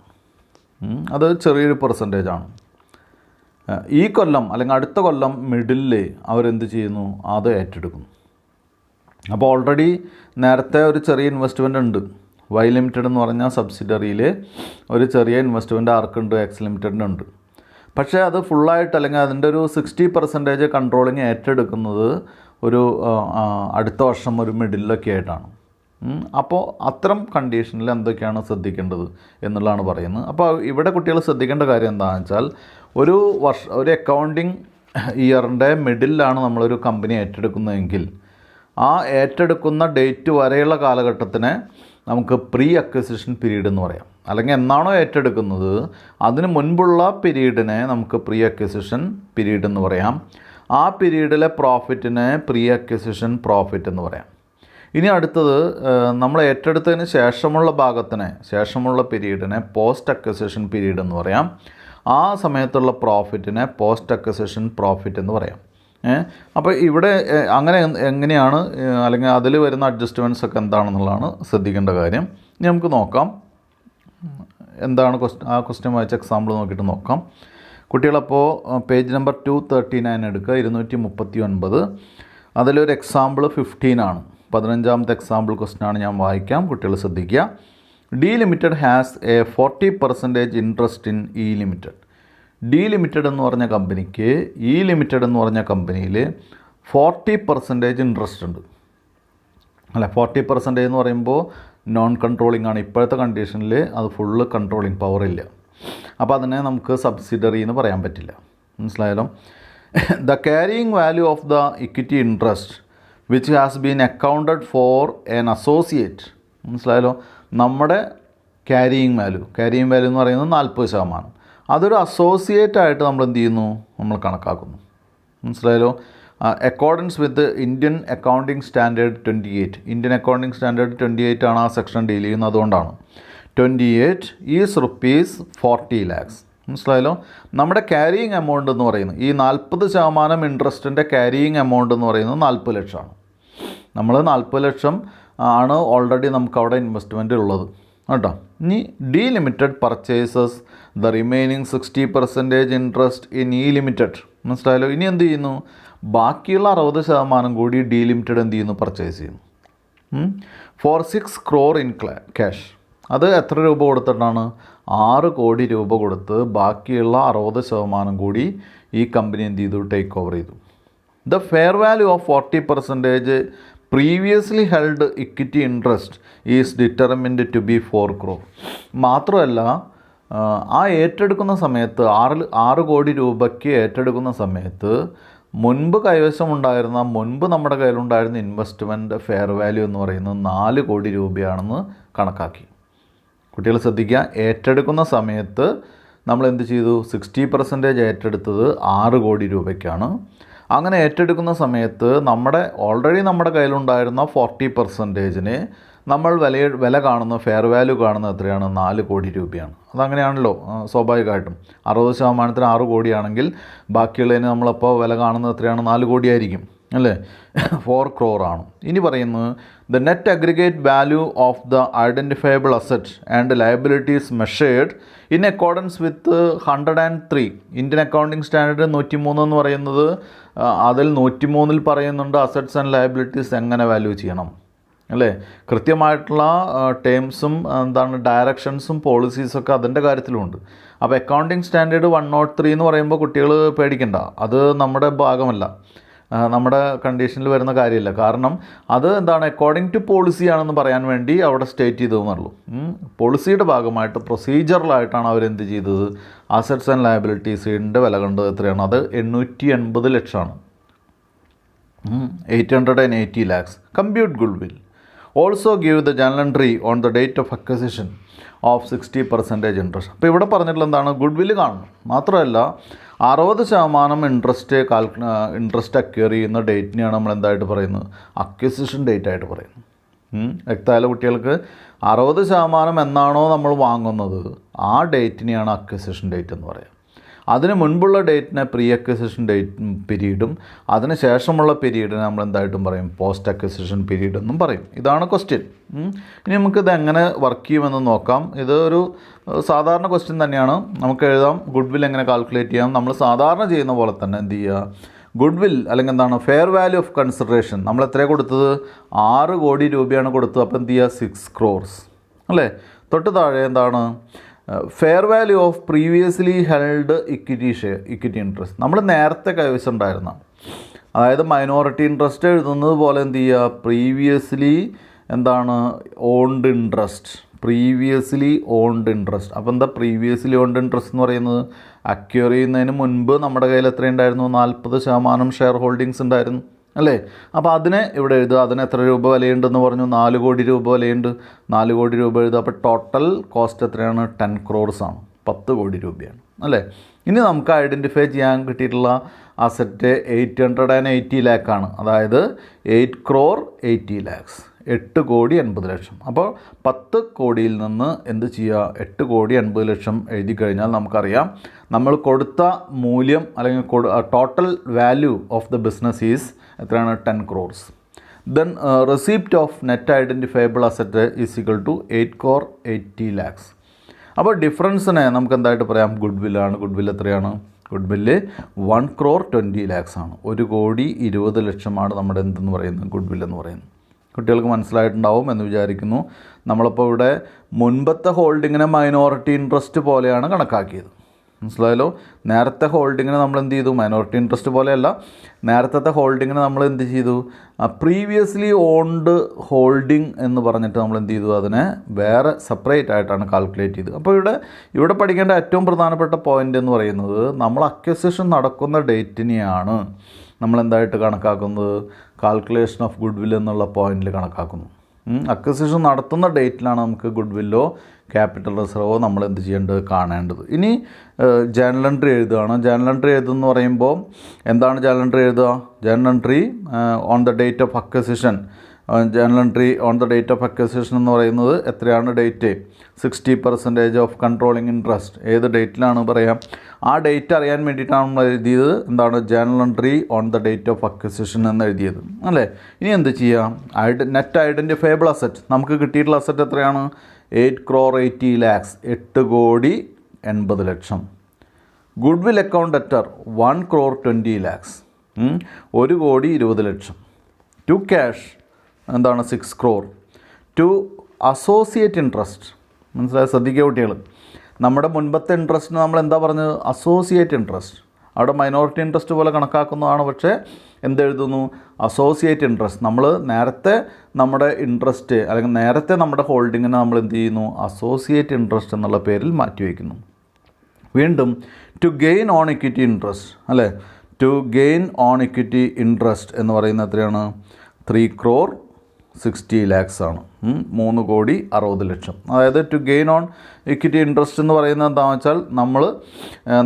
അത് ചെറിയൊരു പെർസെൻറ്റേജാണ്. ഈ കൊല്ലം അല്ലെങ്കിൽ അടുത്ത കൊല്ലം മിഡിലിൽ അവരെന്ത് ചെയ്യുന്നു, അത് ഏറ്റെടുക്കുന്നു. അപ്പോൾ ഓൾറെഡി നേരത്തെ ഒരു ചെറിയ ഇൻവെസ്റ്റ്മെൻ്റ് ഉണ്ട്. വൈ ലിമിറ്റഡ് എന്ന് പറഞ്ഞാൽ സബ്സിഡറിയിൽ ഒരു ചെറിയ ഇൻവെസ്റ്റ്മെൻറ്റ് ആർക്കുണ്ട്, എക്സ് ലിമിറ്റഡിനുണ്ട്. പക്ഷേ അത് ഫുള്ളായിട്ട് അല്ലെങ്കിൽ അതിൻ്റെ ഒരു 60% കൺട്രോളിങ് ഏറ്റെടുക്കുന്നത് ഒരു അടുത്ത വർഷം ഒരു മിഡിലൊക്കെ ആയിട്ടാണ്. അപ്പോൾ അത്തരം കണ്ടീഷനിൽ എന്തൊക്കെയാണ് ശ്രദ്ധിക്കേണ്ടത് എന്നുള്ളതാണ് പറയുന്നത്. അപ്പോൾ ഇവിടെ കുട്ടികൾ ശ്രദ്ധിക്കേണ്ട കാര്യം എന്താണെന്ന് വെച്ചാൽ ഒരു അക്കൗണ്ടിങ് ഇയറിൻ്റെ മിഡിലാണ് നമ്മളൊരു കമ്പനി ഏറ്റെടുക്കുന്നതെങ്കിൽ ആ ഏറ്റെടുക്കുന്ന ഡേറ്റ് വരെയുള്ള കാലഘട്ടത്തിനെ നമുക്ക് പ്രീ അക്വിസിഷൻ പീരീഡ് എന്ന് പറയാം. അല്ലെങ്കിൽ എന്നാണോ ഏറ്റെടുക്കുന്നത് അതിന് മുൻപുള്ള പീരീഡിനെ നമുക്ക് പ്രീ അക്വിസിഷൻ പീരീഡ് എന്ന് പറയാം. ആ പീരീഡിലെ പ്രോഫിറ്റിനെ പ്രീ അക്വിസിഷൻ പ്രോഫിറ്റ് എന്ന് പറയാം. ഇനി അടുത്തത് നമ്മൾ ഏറ്റെടുത്തതിന് ശേഷമുള്ള പീരീഡിനെ പോസ്റ്റ് അക്വിസിഷൻ പീരീഡ് എന്ന് പറയാം. ആ സമയത്തുള്ള പ്രോഫിറ്റിനെ പോസ്റ്റ് അക്വിസിഷൻ പ്രോഫിറ്റ് എന്ന് പറയാം. അപ്പോൾ ഇവിടെ എങ്ങനെയാണ് അല്ലെങ്കിൽ അതിൽ വരുന്ന അഡ്ജസ്റ്റ്മെൻറ്റ്സ് ഒക്കെ എന്താണെന്നുള്ളതാണ് ശ്രദ്ധിക്കേണ്ട കാര്യം. ഇനി നമുക്ക് നോക്കാം എന്താണ് ആ ക്വസ്റ്റ്യൻ വായിച്ച എക്സാമ്പിൾ നോക്കിയിട്ട് നോക്കാം. കുട്ടികളപ്പോൾ പേജ് നമ്പർ 239 എടുക്കുക, 239. അതിലൊരു എക്സാമ്പിൾ 15 ആണ്. 15ാമത്തെ എക്സാമ്പിൾ ക്വസ്റ്റ്യനാണ് ഞാൻ വായിക്കാം, കുട്ടികൾ ശ്രദ്ധിക്കുക. D limited has A 40% interest in E limited. D limited എന്ന് പറഞ്ഞ കമ്പനിക്ക് ഇ ലിമിറ്റഡ് എന്ന് പറഞ്ഞ കമ്പനിയിൽ 40% ഇൻട്രസ്റ്റ് ഉണ്ട്. അല്ല, 40% എന്ന് പറയുമ്പോൾ നോൺ കൺട്രോളിംഗ് ആണ്. ഇപ്പോഴത്തെ കണ്ടീഷനിൽ അത് ഫുള്ള് കൺട്രോളിംഗ് പവർ ഇല്ല. അപ്പോൾ അതിനെ നമുക്ക് സബ്സിഡറി എന്ന് പറയാൻ പറ്റില്ല. മനസ്സിലായാലോ? The carrying value of the equity interest which has been accounted for an associate. മനസ്സിലായാലോ? നമ്മുടെ ക്യാരിയിങ് വാല്യൂ എന്ന് പറയുന്നത് 40%. അതൊരു അസോസിയേറ്റ് ആയിട്ട് നമ്മൾ എന്ത് ചെയ്യുന്നു, നമ്മൾ കണക്കാക്കുന്നു. മനസ്സിലായാലോ? Accordance with Indian accounting standard 28. Indian accounting standard 28 ആണ് ആ സെക്ഷൻ ഡീൽ ചെയ്യുന്നത്. അതുകൊണ്ടാണ് 28 ഈസ് ₹40 lakhs. മനസ്സിലായല്ലോ? നമ്മുടെ ക്യാരിയിങ് എമൗണ്ട് എന്ന് പറയുന്നത് ഈ 40% ഇൻട്രസ്റ്റിൻ്റെ ക്യാരിയിങ് എമൗണ്ട് എന്ന് പറയുന്നത് 40 ലക്ഷമാണ്. നമ്മൾ 40 ലക്ഷം ആണ് ഓൾറെഡി നമുക്ക് അവിടെ ഇൻവെസ്റ്റ്മെൻറ്റ് ഉള്ളത് കേട്ടോ. ഇനി D limited purchases the remaining 60% interest in E limited. മനസ്സിലായല്ലോ? ഇനി എന്ത് ചെയ്യുന്നു, ബാക്കിയുള്ള 60% കൂടി ഡി ലിമിറ്റഡ് എന്ത് ചെയ്യുന്നു, പർച്ചേസ് ചെയ്യുന്നു ഫോർ 6 crore ഇൻ ക്യാഷ്. അത് എത്ര രൂപ കൊടുത്തിട്ടാണ്? 6 കോടി രൂപ കൊടുത്ത് ബാക്കിയുള്ള 60% കൂടി ഈ കമ്പനി എന്ത് ചെയ്തു, ടേക്ക് ഓവർ ചെയ്തു. The fair value of 40% previously held equity interest is determined to be 4 crore. മാത്രമല്ല ആ ഏറ്റെടുക്കുന്ന സമയത്ത് 6 കോടി രൂപയ്ക്ക് ഏറ്റെടുക്കുന്ന സമയത്ത് മുൻപ് നമ്മുടെ കയ്യിലുണ്ടായിരുന്ന ഇൻവെസ്റ്റ്മെൻറ്റ് ഫെയർ വാല്യൂ എന്ന് പറയുന്നത് 4 കോടി രൂപയാണെന്ന് കണക്കാക്കി. കുട്ടികൾ ശ്രദ്ധിക്കുക, ഏറ്റെടുക്കുന്ന സമയത്ത് നമ്മൾ എന്ത് ചെയ്തു, 60% ഏറ്റെടുത്തത് 6 കോടി രൂപയ്ക്കാണ്. അങ്ങനെ ഏറ്റെടുക്കുന്ന സമയത്ത് ഓൾറെഡി നമ്മുടെ കയ്യിലുണ്ടായിരുന്ന 40%-ന് നമ്മൾ വില കാണുന്ന ഫെയർ വാല്യൂ കാണുന്നത് എത്രയാണ്, 4 കോടി രൂപയാണ്. അതങ്ങനെയാണല്ലോ സ്വാഭാവികമായിട്ടും. 60% 6 കോടിയാണെങ്കിൽ ബാക്കിയുള്ളതിന് നമ്മളപ്പോൾ വില കാണുന്നത് എത്രയാണ്, 4 കോടിയായിരിക്കും അല്ലേ. 4 crore ആണ്. ഇനി പറയുന്നത് the net aggregate value of the identifiable asset and liabilities measured in accordance with 103. Indian accounting standard 103 എന്ന് പറയുന്നത് അതിൽ 103 പറയുന്നുണ്ട് അസറ്റ്സ് ആൻഡ് ലയബിലിറ്റീസ് എങ്ങനെ വാല്യൂ ചെയ്യണം അല്ലേ. കൃത്യമായിട്ടുള്ള ടേംസും ഡയറക്ഷൻസും പോളിസീസൊക്കെ അതിൻ്റെ കാര്യത്തിലുമുണ്ട്. അപ്പോൾ അക്കൗണ്ടിങ് സ്റ്റാൻഡേർഡ് 103 എന്ന് പറയുമ്പോൾ കുട്ടികൾ പേടിക്കണ്ട, അത് നമ്മുടെ ഭാഗമല്ല, നമ്മുടെ കണ്ടീഷനിൽ വരുന്ന കാര്യമില്ല. കാരണം അത് അക്കോർഡിംഗ് ടു പോളിസി ആണെന്ന് പറയാൻ വേണ്ടി അവിടെ സ്റ്റേറ്റ് ചെയ്തതെന്നുള്ളൂ. പോളിസിയുടെ ഭാഗമായിട്ട് പ്രൊസീജിയറലായിട്ടാണ് അവരെന്ത് ചെയ്തത്, അസറ്റ്സ് ആൻഡ് ലയബിലിറ്റീസിൻ്റെ വില കണ്ടത് എത്രയാണ്, അത് 880 ലക്ഷമാണ്, 880 lakhs. Compute good will also give the journal entry on the date of acquisition of 60% interest. അപ്പോൾ ഇവിടെ പറഞ്ഞിട്ടുള്ള എന്താണ്, ഗുഡ് വില്ല് കാണണം. മാത്രമല്ല 60% ഇൻട്രസ്റ്റ് അക്വയർ ചെയ്യുന്ന ഡേറ്റിനെയാണ് നമ്മൾ എന്തായിട്ട് പറയുന്നത്, അക്വസിഷൻ ഡേറ്റ് ആയിട്ട് പറയുന്നത്. വ്യക്തമായാലും കുട്ടികൾക്ക് 60% എന്നാണോ നമ്മൾ വാങ്ങുന്നത് ആ ഡേറ്റിനെയാണ് അക്വസിഷൻ ഡേറ്റ് എന്ന് പറയുക. അതിന് മുൻപുള്ള ഡേറ്റിനെ പ്രീ അക്വിസിഷൻ ഡേറ്റ് പീരീഡും അതിന് ശേഷമുള്ള പീരീഡിനെ നമ്മൾ എന്തായിട്ടും പറയും പോസ്റ്റ് അക്വിസിഷൻ പീരീഡ് എന്നും പറയും. ഇതാണ് ക്വസ്റ്റ്യൻ. ഇനി നമുക്കിത് എങ്ങനെ വർക്ക് ചെയ്യുമെന്ന് നോക്കാം. ഇത് ഒരു സാധാരണ ക്വസ്റ്റ്യൻ തന്നെയാണ്. നമുക്ക് എഴുതാം ഗുഡ് വിൽ എങ്ങനെ കാൽക്കുലേറ്റ് ചെയ്യാം. നമ്മൾ സാധാരണ ചെയ്യുന്ന പോലെ തന്നെ എന്ത് ചെയ്യുക, ഗുഡ് വിൽ അല്ലെങ്കിൽ എന്താണ് ഫെയർ വാല്യൂ ഓഫ് കൺസിഡറേഷൻ നമ്മൾ എത്രയാണ് കൊടുത്തത്, 6 കോടി രൂപയാണ് കൊടുത്തത്. അപ്പോൾ എന്ത് ചെയ്യുക, 6 crores അല്ലേ. തൊട്ട് താഴെ എന്താണ് fair value of previously held equity interest നമ്മൾ നേരത്തെ കൈവശം ഉണ്ടായിരുന്ന, അതായത് മൈനോറിറ്റി ഇൻട്രസ്റ്റ് എഴുതുന്നത് പോലെ എന്ത് ചെയ്യുക, പ്രീവിയസ്ലി എന്താണ് owned interest, previously owned interest. അപ്പോൾ എന്താ പ്രീവിയസ്ലി ഓൺഡ് ഇൻട്രസ്റ്റ് എന്ന് പറയുന്നത്, അക്വയർ ചെയ്യുന്നതിന് മുൻപ് നമ്മുടെ കയ്യിൽ എത്രയുണ്ടായിരുന്നു, 40% ഷെയർ ഹോൾഡിങ്സ് ഉണ്ടായിരുന്നു അല്ലേ. അപ്പോൾ അതിനെ ഇവിടെ എഴുതുക. അതിന് എത്ര രൂപ വിലയുണ്ടെന്ന് പറഞ്ഞു, 4 കോടി രൂപ വിലയുണ്ട്. 4 കോടി രൂപ എഴുതുക. അപ്പോൾ ടോട്ടൽ കോസ്റ്റ് എത്രയാണ്, 10 crores ആണ്, 10 കോടി രൂപയാണ് അല്ലേ. ഇനി നമുക്ക് ഐഡൻറ്റിഫൈ ചെയ്യാൻ കിട്ടിയിട്ടുള്ള അസറ്റ് 880 lakh ആണ്. അതായത് 8 crore 80 lakhs, 8 കോടി 80 ലക്ഷം. അപ്പോൾ 10 കോടിയിൽ നിന്ന് എന്ത് ചെയ്യുക, 8 കോടി 80 ലക്ഷം എഴുതി കഴിഞ്ഞാൽ നമുക്കറിയാം നമ്മൾ കൊടുത്ത മൂല്യം അല്ലെങ്കിൽ total value of the business is എത്രയാണ്, 10 crores. Then receipt of net identifiable asset is equal to 8 crore 80 lakhs. അപ്പോൾ ഡിഫറൻസിനെ നമുക്ക് എന്തായിട്ട് പറയാം, ഗുഡ് വില്ലാണ്. ഗുഡ് വില്ല് എത്രയാണ്, ഗുഡ് വില്ല് 1 crore 20 lakhs ആണ്. 1 കോടി 20 ലക്ഷമാണ് നമ്മുടെ എന്തെന്ന് പറയുന്നത്, ഗുഡ് വില്ലെന്ന് പറയുന്നത്. കുട്ടികൾക്ക് മനസ്സിലായിട്ടുണ്ടാവും എന്ന് വിചാരിക്കുന്നു. നമ്മളിപ്പോൾ ഇവിടെ മുൻപത്തെ ഹോൾഡിങ്ങിനെ മൈനോറിറ്റി ഇൻട്രസ്റ്റ് പോലെയാണ് കണക്കാക്കിയത്. മനസ്സിലായല്ലോ. നേരത്തെ ഹോൾഡിങ്ങിന് നമ്മൾ എന്ത് ചെയ്തു, മൈനോറിറ്റി ഇൻട്രസ്റ്റ് പോലെയല്ല, നേരത്തെ ഹോൾഡിങ്ങിന് നമ്മൾ എന്ത് ചെയ്തു, പ്രീവിയസ്ലി ഓൺഡ് ഹോൾഡിംഗ് എന്ന് പറഞ്ഞിട്ട് നമ്മൾ എന്ത് ചെയ്തു, അതിനെ വേറെ സെപ്പറേറ്റ് ആയിട്ടാണ് കാൽക്കുലേറ്റ് ചെയ്തത്. അപ്പോൾ ഇവിടെ പഠിക്കേണ്ട ഏറ്റവും പ്രധാനപ്പെട്ട പോയിൻ്റ് എന്ന് പറയുന്നത്, നമ്മൾ അക്വിസിഷൻ നടക്കുന്ന ഡേറ്റിനെയാണ് നമ്മൾ എന്തായിട്ട് കണക്കാക്കുന്നത്, കാൽക്കുലേഷൻ ഓഫ് ഗുഡ് വിൽ എന്നുള്ള പോയിന്റിൽ കണക്കാക്കുന്നു. അക്വിസിഷൻ നടത്തുന്ന ഡേറ്റിലാണ് നമുക്ക് ഗുഡ് വില്ലോ ക്യാപിറ്റൽ റിസർവോ നമ്മൾ എന്ത് ചെയ്യേണ്ടത്, കാണേണ്ടത്. ഇനി ജേർണൽ എൻട്രി എഴുതുകയാണ്. ജേർണൽ എൻട്രി എഴുതുമെന്ന് പറയുമ്പോൾ എന്താണ് ജേർണൽ എൻട്രി എഴുതുക, journal entry on the date of acquisition. Journal entry on the date of acquisition എന്ന് പറയുന്നത് എത്രയാണ് ഡേറ്റ്, 60% ഓഫ് കൺട്രോളിങ് ഇൻട്രസ്റ്റ്. ഏത് ഡേറ്റിലാണ് പറയാം, ആ ഡേറ്റ് അറിയാൻ വേണ്ടിയിട്ടാണ് നമ്മൾ എഴുതിയത് എന്താണ്, journal entry on the date of acquisition എന്ന് എഴുതിയത് അല്ലേ. ഇനി എന്ത് ചെയ്യാം, നെറ്റ് ഐഡൻറ്റിഫയബിൾ അസറ്റ് നമുക്ക് കിട്ടിയിട്ടുള്ള അസറ്റ് എത്രയാണ്, 8 crore 80 lakhs, 8 കോടി 80 ലക്ഷം. Goodwill account debtor 1 crore 20 lakhs, 1 കോടി 20 ലക്ഷം. ടു ക്യാഷ് എന്താണ് 6 crore. ടു അസോസിയേറ്റ് ഇൻട്രസ്റ്റ്, മനസ്സിലായ, ശ്രദ്ധിക്കുക കുട്ടികൾ. നമ്മുടെ മുൻപത്തെ ഇൻട്രസ്റ്റിന് നമ്മൾ എന്താ പറഞ്ഞത്, അസോസിയേറ്റ് ഇൻട്രസ്റ്റ്. അവിടെ മൈനോറിറ്റി ഇൻട്രസ്റ്റ് പോലെ കണക്കാക്കുന്നതാണ്, പക്ഷേ എന്തെഴുതുന്നു, അസോസിയേറ്റ് ഇൻട്രസ്റ്റ്. നമ്മൾ നേരത്തെ നമ്മുടെ ഇൻട്രസ്റ്റ് അല്ലെങ്കിൽ നേരത്തെ നമ്മുടെ ഹോൾഡിങ്ങിനെ നമ്മൾ എന്ത് ചെയ്യുന്നു, അസോസിയേറ്റ് ഇൻട്രസ്റ്റ് എന്നുള്ള പേരിൽ മാറ്റിവെക്കുന്നു. വീണ്ടും to gain on equity interest അല്ലേ. To gain on equity interest എന്ന് പറയുന്നത് എത്രയാണ്, 3 crore 60 lakhs ആണ്, 3 കോടി 60 ലക്ഷം. അതായത് to gain on equity interest എന്ന് പറയുന്നത് എന്താണെന്ന് വെച്ചാൽ, നമ്മൾ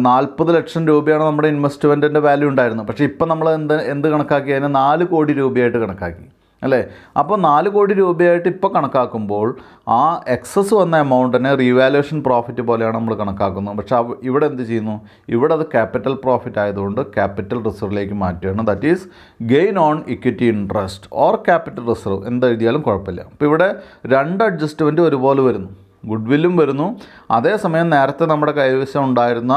40 ലക്ഷം രൂപയാണ് നമ്മുടെ ഇൻവെസ്റ്റ്മെൻറ്റിൻ്റെ വാല്യൂ ഉണ്ടായിരുന്നത്. പക്ഷേ ഇപ്പം നമ്മൾ എന്ത് കണക്കാക്കി, അതിനെ 4 കോടി രൂപയായിട്ട് കണക്കാക്കി അല്ലേ. അപ്പോൾ 4 കോടി രൂപയായിട്ട് ഇപ്പോൾ കണക്കാക്കുമ്പോൾ ആ എക്സസ് വന്ന എമൗണ്ടിനെ റീവാലുവേഷൻ പ്രോഫിറ്റ് പോലെയാണ് നമ്മൾ കണക്കാക്കുന്നത്. പക്ഷേ ഇവിടെ എന്ത് ചെയ്യുന്നു, ഇവിടെ അത് ക്യാപിറ്റൽ പ്രോഫിറ്റ് ആയതുകൊണ്ട് ക്യാപിറ്റൽ റിസർവിലേക്ക് മാറ്റുകയാണ്. That is gain on equity interest or capital reserve എന്തെഴുതിയാലും കുഴപ്പമില്ല. അപ്പോൾ ഇവിടെ 2 അഡ്ജസ്റ്റ്മെൻറ്റ് ഒരുപോലെ വരുന്നു, ഗുഡ് വില്ലും വരുന്നു, അതേസമയം നേരത്തെ നമ്മുടെ കൈവശം ഉണ്ടായിരുന്ന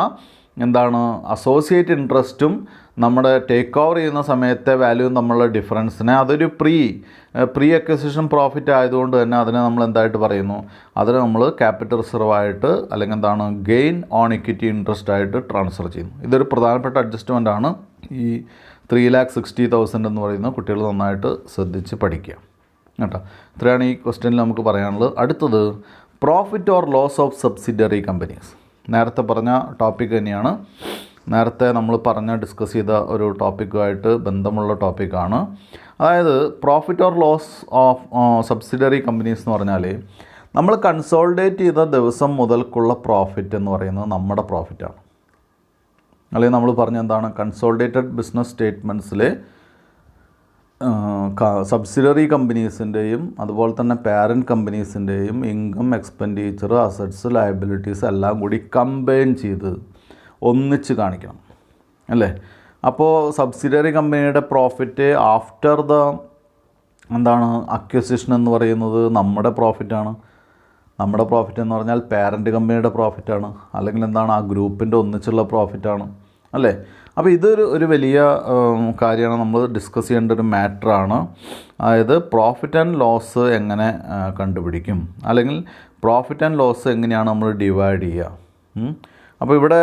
എന്താണ് അസോസിയേറ്റ് ഇൻട്രസ്റ്റും നമ്മുടെ ടേക്ക് ഓവർ ചെയ്യുന്ന സമയത്തെ വാല്യൂവും തമ്മിലുള്ള ഡിഫറൻസിനെ അതൊരു പ്രീ അക്വിസിഷൻ പ്രോഫിറ്റ് ആയതുകൊണ്ട് തന്നെ അതിനെ നമ്മൾ എന്തായിട്ട് പറയുന്നു, അതിനെ നമ്മൾ ക്യാപിറ്റൽ റിസർവ് ആയിട്ട് അല്ലെങ്കിൽ എന്താണ് ഗെയിൻ ഓൺ ഇക്വിറ്റി ഇൻട്രസ്റ്റ് ആയിട്ട് ട്രാൻസ്ഫർ ചെയ്യുന്നു. ഇതൊരു പ്രധാനപ്പെട്ട അഡ്ജസ്റ്റ്മെൻ്റ് ആണ്. ഈ 3,60,000 എന്ന് പറയുന്നത് കുട്ടികൾ നന്നായിട്ട് ശ്രദ്ധിച്ച് പഠിക്കുക കേട്ടോ. ഇത്രയാണ് ഈ ക്വസ്റ്റ്യനിൽ നമുക്ക് പറയാനുള്ളത്. അടുത്തത് profit or loss of subsidiary companies. നേരത്തെ പറഞ്ഞ ടോപ്പിക് തന്നെയാണ്, നേരത്തെ നമ്മൾ ഡിസ്കസ് ചെയ്ത ഒരു ടോപ്പിക്കുമായിട്ട് ബന്ധമുള്ള ടോപ്പിക്കാണ്. അതായത് profit or loss of subsidiary companies എന്ന് പറഞ്ഞാൽ നമ്മൾ കൺസോളിഡേറ്റ് ചെയ്ത ദിവസം മുതൽക്കുള്ള പ്രോഫിറ്റ് എന്ന് പറയുന്നത് നമ്മുടെ പ്രോഫിറ്റാണ്. അല്ലെങ്കിൽ നമ്മൾ പറഞ്ഞ എന്താണ്, കൺസോളിഡേറ്റഡ് ബിസിനസ് സ്റ്റേറ്റ്മെൻറ്റ്സിൽ സബ്സിഡിയറി കമ്പനീസിൻ്റെയും അതുപോലെ തന്നെ പാരൻറ്റ് കമ്പനീസിൻ്റെയും ഇൻകം, എക്സ്പെൻഡിച്ചർ, അസറ്റ്സ്, ലയബിലിറ്റീസ് എല്ലാം കൂടി കമ്പൈൻ ചെയ്ത് ഒന്നിച്ച് കാണിക്കണം അല്ലേ. അപ്പോൾ സബ്സിഡിയറി കമ്പനിയുടെ പ്രോഫിറ്റ് ആഫ്റ്റർ ദ അക്വിസിഷൻ എന്ന് പറയുന്നത് നമ്മുടെ പ്രോഫിറ്റാണ്. നമ്മുടെ പ്രോഫിറ്റ് എന്ന് പറഞ്ഞാൽ പാരൻറ്റ് കമ്പനിയുടെ പ്രോഫിറ്റാണ്, അല്ലെങ്കിൽ ആ ഗ്രൂപ്പിൻ്റെ ഒന്നിച്ചുള്ള പ്രോഫിറ്റാണ് അല്ലേ. അപ്പോൾ ഇതൊരു വലിയ കാര്യമാണ്, നമ്മൾ ഡിസ്കസ് ചെയ്യേണ്ട ഒരു മാറ്ററാണ്. അതായത് പ്രോഫിറ്റ് ആൻഡ് ലോസ് എങ്ങനെ കണ്ടുപിടിക്കും, അല്ലെങ്കിൽ പ്രോഫിറ്റ് ആൻഡ് ലോസ് എങ്ങനെയാണ് നമ്മൾ ഡിവൈഡ് ചെയ്യുക. അപ്പോൾ ഇവിടെ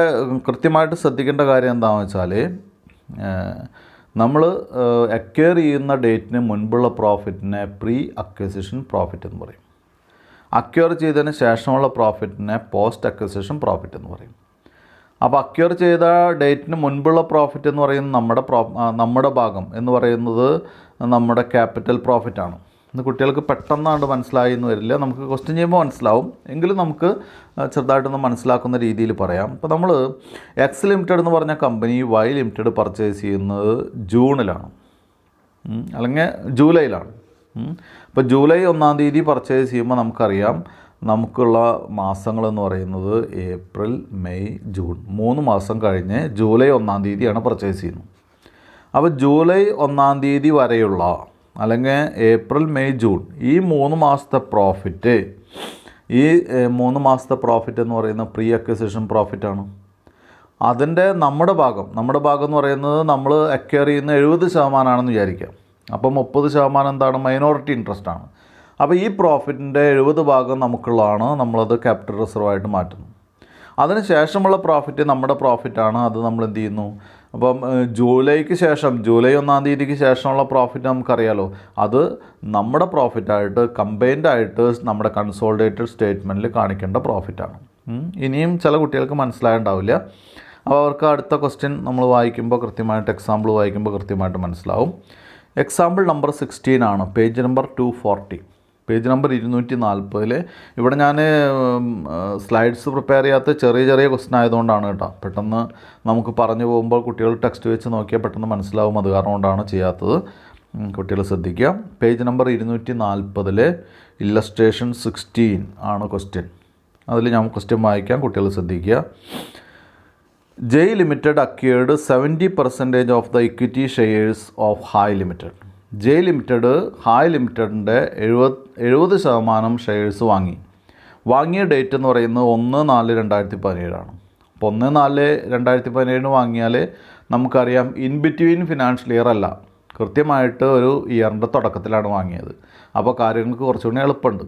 കൃത്യമായിട്ട് ശ്രദ്ധിക്കേണ്ട കാര്യം എന്താണെന്ന് വെച്ചാൽ, നമ്മൾ അക്വയർ ചെയ്യുന്ന ഡേറ്റിന് മുൻപുള്ള പ്രോഫിറ്റിനെ പ്രീ അക്വിസിഷൻ പ്രോഫിറ്റ് എന്ന് പറയും. അക്വയർ ചെയ്തതിന് ശേഷമുള്ള പ്രോഫിറ്റിനെ പോസ്റ്റ് അക്വിസിഷൻ പ്രോഫിറ്റ് എന്ന് പറയും. അപ്പോൾ അക്വയർ ചെയ്ത ഡേറ്റിന് മുൻപുള്ള പ്രോഫിറ്റ് എന്ന് പറയുന്നത് നമ്മുടെ ഭാഗം എന്ന് പറയുന്നത് നമ്മുടെ ക്യാപിറ്റൽ പ്രോഫിറ്റാണ്. ഇന്ന് കുട്ടികൾക്ക് പെട്ടെന്നാണ്ട് മനസ്സിലായി എന്ന് വരില്ല, നമുക്ക് ക്വസ്റ്റ്യൻ ചെയ്യുമ്പോൾ മനസ്സിലാവും, എങ്കിലും നമുക്ക് ചെറുതായിട്ടൊന്ന് മനസ്സിലാക്കുന്ന രീതിയിൽ പറയാം. ഇപ്പോൾ നമ്മൾ എക്സ് ലിമിറ്റഡ് എന്ന് പറഞ്ഞ കമ്പനി വൈ ലിമിറ്റഡ് പർച്ചേസ് ചെയ്യുന്നത് ജൂണിലാണ്, അല്ലെങ്കിൽ ജൂലൈയിലാണ്. അപ്പോൾ ജൂലൈ 1-ാം തീയതി പർച്ചേസ് ചെയ്യുമ്പോൾ നമുക്കറിയാം നമുക്കുള്ള മാസങ്ങളെന്ന് പറയുന്നത് ഏപ്രിൽ, മെയ്, ജൂൺ, 3 മാസം കഴിഞ്ഞ് ജൂലൈ 1-ാം തീയതിയാണ് പർച്ചേസ് ചെയ്യുന്നത്. അപ്പോൾ ജൂലൈ 1-ാം തീയതി വരെയുള്ള, അല്ലെങ്കിൽ ഏപ്രിൽ, മെയ്, ജൂൺ, ഈ 3 മാസത്തെ പ്രോഫിറ്റ്, ഈ 3 മാസത്തെ പ്രോഫിറ്റ് എന്ന് പറയുന്നത് പ്രീ അക്വിസിഷൻ പ്രോഫിറ്റാണ്. അതിൻ്റെ നമ്മുടെ ഭാഗം എന്ന് പറയുന്നത് നമ്മൾ അക്വയർ ചെയ്യുന്ന 70% വിചാരിക്കാം. അപ്പോൾ 30% മൈനോറിറ്റി ഇൻട്രസ്റ്റ് ആണ്. അപ്പോൾ ഈ പ്രോഫിറ്റിൻ്റെ 70% നമുക്കുള്ളതാണ്, നമ്മളത് ക്യാപിറ്റൽ റിസർവായിട്ട് മാറ്റുന്നു. അതിന് ശേഷമുള്ള പ്രോഫിറ്റ് നമ്മുടെ പ്രോഫിറ്റാണ്, അത് നമ്മൾ എന്ത് ചെയ്യുന്നു. അപ്പം ജൂലൈക്ക് ശേഷം, ജൂലൈ 1-ാം തീയതിക്ക് ശേഷമുള്ള പ്രോഫിറ്റ് നമുക്കറിയാലോ, അത് നമ്മുടെ പ്രോഫിറ്റായിട്ട് കമ്പൈൻഡായിട്ട് നമ്മുടെ കൺസോളിഡേറ്റഡ് സ്റ്റേറ്റ്മെൻറ്റിൽ കാണിക്കേണ്ട പ്രോഫിറ്റാണ്. ഇനിയും ചില കുട്ടികൾക്ക് മനസ്സിലായിട്ടുണ്ടാവില്ല, അപ്പോൾ അവർക്ക് അടുത്ത ക്വസ്റ്റ്യൻ നമ്മൾ വായിക്കുമ്പോൾ കൃത്യമായിട്ട്, എക്സാമ്പിൾ വായിക്കുമ്പോൾ കൃത്യമായിട്ട് മനസ്സിലാവും. എക്സാമ്പിൾ നമ്പർ 16 ആണ്, പേജ് നമ്പർ 240, പേജ് നമ്പർ 240. ഇവിടെ ഞാൻ സ്ലൈഡ്സ് പ്രിപ്പയർ ചെയ്യാത്ത ചെറിയ ക്വസ്റ്റ്യൻ ആയതുകൊണ്ടാണ് കേട്ടോ. പെട്ടെന്ന് നമുക്ക് പറഞ്ഞു പോകുമ്പോൾ കുട്ടികൾ ടെക്സ്റ്റ് വെച്ച് നോക്കിയാൽ പെട്ടെന്ന് മനസ്സിലാവും, അത് കാരണം കൊണ്ടാണ് ചെയ്യാത്തത്. കുട്ടികൾ ശ്രദ്ധിക്കുക. പേജ് നമ്പർ 240 ഇല്ലസ്ട്രേഷൻ 16 ആണ് ക്വസ്റ്റ്യൻ. അതിൽ ഞാൻ ക്വസ്റ്റ്യൻ വായിക്കാം, കുട്ടികൾ ശ്രദ്ധിക്കുക. J limited acquired 70% of the equity shares of Hi limited. J limited Hi ലിമിറ്റഡിൻ്റെ 70% ഷെയർസ് വാങ്ങിയ ഡേറ്റ് എന്ന് പറയുന്നത് 1/4/2017 ആണ്. അപ്പോൾ 1/4/2017 വാങ്ങിയാൽ നമുക്കറിയാം ഇൻ ബിറ്റ്വീൻ ഫിനാൻഷ്യൽ ഇയർ അല്ല, കൃത്യമായിട്ട് ഒരു ഇയറിൻ്റെ തുടക്കത്തിലാണ് വാങ്ങിയത്. അപ്പോൾ കാര്യങ്ങൾക്ക് കുറച്ചുകൂടി എളുപ്പമുണ്ട്.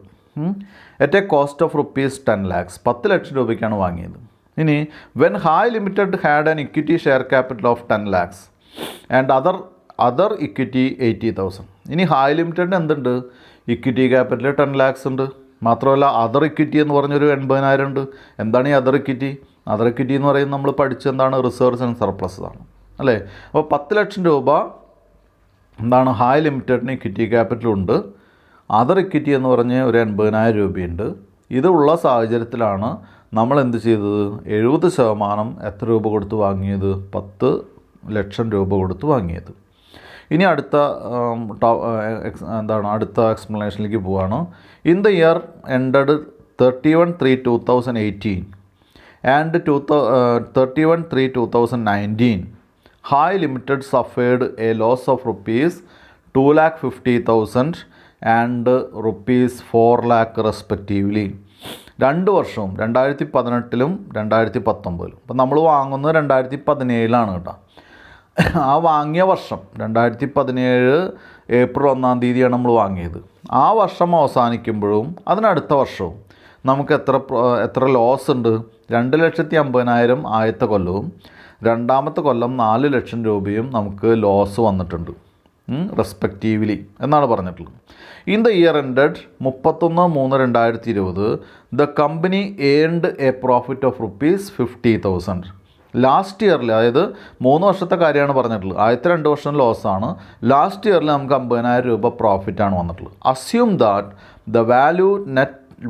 At A cost of ₹10 lakhs, 10 ലക്ഷം രൂപയ്ക്കാണ് വാങ്ങിയത്. ഇനി when hi limited had an equity share capital of 10 lakhs and other equity 80,000. ഇനി ഹായ് ലിമിറ്റഡിന് എന്തുണ്ട്? ഇക്വിറ്റി ക്യാപിറ്റൽ 10 lakhs ഉണ്ട്. മാത്രമല്ല അതർ ഇക്വിറ്റി എന്ന് പറഞ്ഞൊരു 80,000 ഉണ്ട്. എന്താണ് ഈ അതർ ഇക്വിറ്റി? അതർ ഇക്വിറ്റി എന്ന് പറയുന്നത് നമ്മൾ പഠിച്ചെന്താണ്? റിസർവ്സ് ആൻഡ് സർപ്ലസ് ആണ് അല്ലേ. അപ്പോൾ 10 ലക്ഷം രൂപ ഹായ് ലിമിറ്റഡിന് ഇക്വിറ്റി ക്യാപിറ്റലുണ്ട്. അതർ ഇക്വിറ്റി എന്ന് പറഞ്ഞ് ഒരു 80,000 രൂപയുണ്ട്. ഇതുള്ള സാഹചര്യത്തിലാണ് നമ്മൾ എന്ത് ചെയ്തത്? 70% എത്ര രൂപ കൊടുത്ത് വാങ്ങിയത്? 10 ലക്ഷം രൂപ കൊടുത്ത് വാങ്ങിയത്. ഇനി അടുത്ത എക്സ്പ്ലനേഷനിലേക്ക് പോവുകയാണ്. In the year ended 31/3/2018 and 31/3/2019 hi limited suffered a loss of ₹2,50,000 and ₹4 lakh respectively. 2 വർഷവും 2018-ലും 2019-ലും. അപ്പം നമ്മൾ വാങ്ങുന്നത് 2017 കേട്ടോ. ആ വാങ്ങിയ വർഷം 2017 ഏപ്രിൽ 1-ാം തീയതിയാണ് നമ്മൾ വാങ്ങിയത്. ആ വർഷം അവസാനിക്കുമ്പോഴും അതിനടുത്ത വർഷവും നമുക്ക് എത്ര ലോസ് ഉണ്ട്? 2,50,000 ആദ്യത്തെ കൊല്ലവും രണ്ടാമത്തെ കൊല്ലം 4 ലക്ഷം രൂപയും നമുക്ക് ലോസ് വന്നിട്ടുണ്ട് റെസ്പെക്റ്റീവ്ലി എന്നാണ് പറഞ്ഞിട്ടുള്ളത്. In the year ended 31/3/2020 the company earned A profit of ₹50,000. Last ഇയറിൽ, അതായത് 3 വർഷത്തെ കാര്യമാണ് പറഞ്ഞിട്ടുള്ളത്. ആദ്യത്തെ 2 വർഷം ലോസാണ്. ലാസ്റ്റ് ഇയറിൽ നമുക്ക് 50,000 രൂപ പ്രോഫിറ്റാണ് വന്നിട്ടുള്ളത്. Assume that the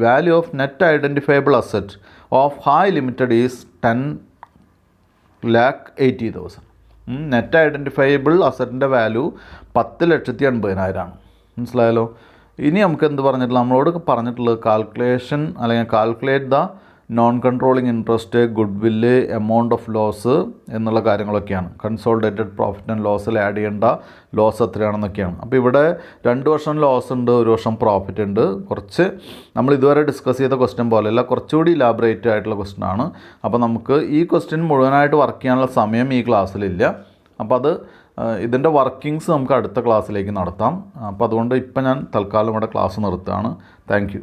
value of net identifiable asset of Hi limited is 10,80,000. Net identifiable അസറ്റിൻ്റെ വാല്യൂ 10,80,000 മനസ്സിലായല്ലോ. ഇനി നമുക്ക് എന്ത് പറഞ്ഞിട്ടുള്ളത്? നമ്മളോട് പറഞ്ഞിട്ടുള്ളത് calculate the non controlling interest, goodwill, amount of loss എന്നുള്ള കാര്യങ്ങളൊക്കെയാണ്. കൺസോളിഡേറ്റഡ് പ്രോഫിറ്റ് ആൻഡ് ലോസിൽ ആഡ് ചെയ്യേണ്ട ലോസ് എത്രയാണെന്നൊക്കെയാണ്. അപ്പോൾ ഇവിടെ 2 വർഷം ലോസ് ഉണ്ട്, 1 വർഷം പ്രോഫിറ്റ് ഉണ്ട്. കുറച്ച് നമ്മൾ ഇതുവരെ ഡിസ്കസ് ചെയ്ത ക്വസ്റ്റ്യൻ പോലെയല്ല, കുറച്ചുകൂടി ഇലാബറേറ്റ് ആയിട്ടുള്ള ക്വസ്റ്റ്യൻ ആണ്. അപ്പോൾ നമുക്ക് ഈ ക്വസ്റ്റ്യൻ മുഴുവനായിട്ട് വർക്ക് ചെയ്യാനുള്ള സമയം ഈ ക്ലാസ്സിലില്ല. അപ്പോൾ ഇതിൻ്റെ വർക്കിങ്സ് നമുക്ക് അടുത്ത ക്ലാസ്സിലേക്ക് നടത്താം. അപ്പോൾ അതുകൊണ്ട് ഇപ്പം ഞാൻ തൽക്കാലം ഇവിടെ ക്ലാസ് നിർത്തുകയാണ്. Thank you.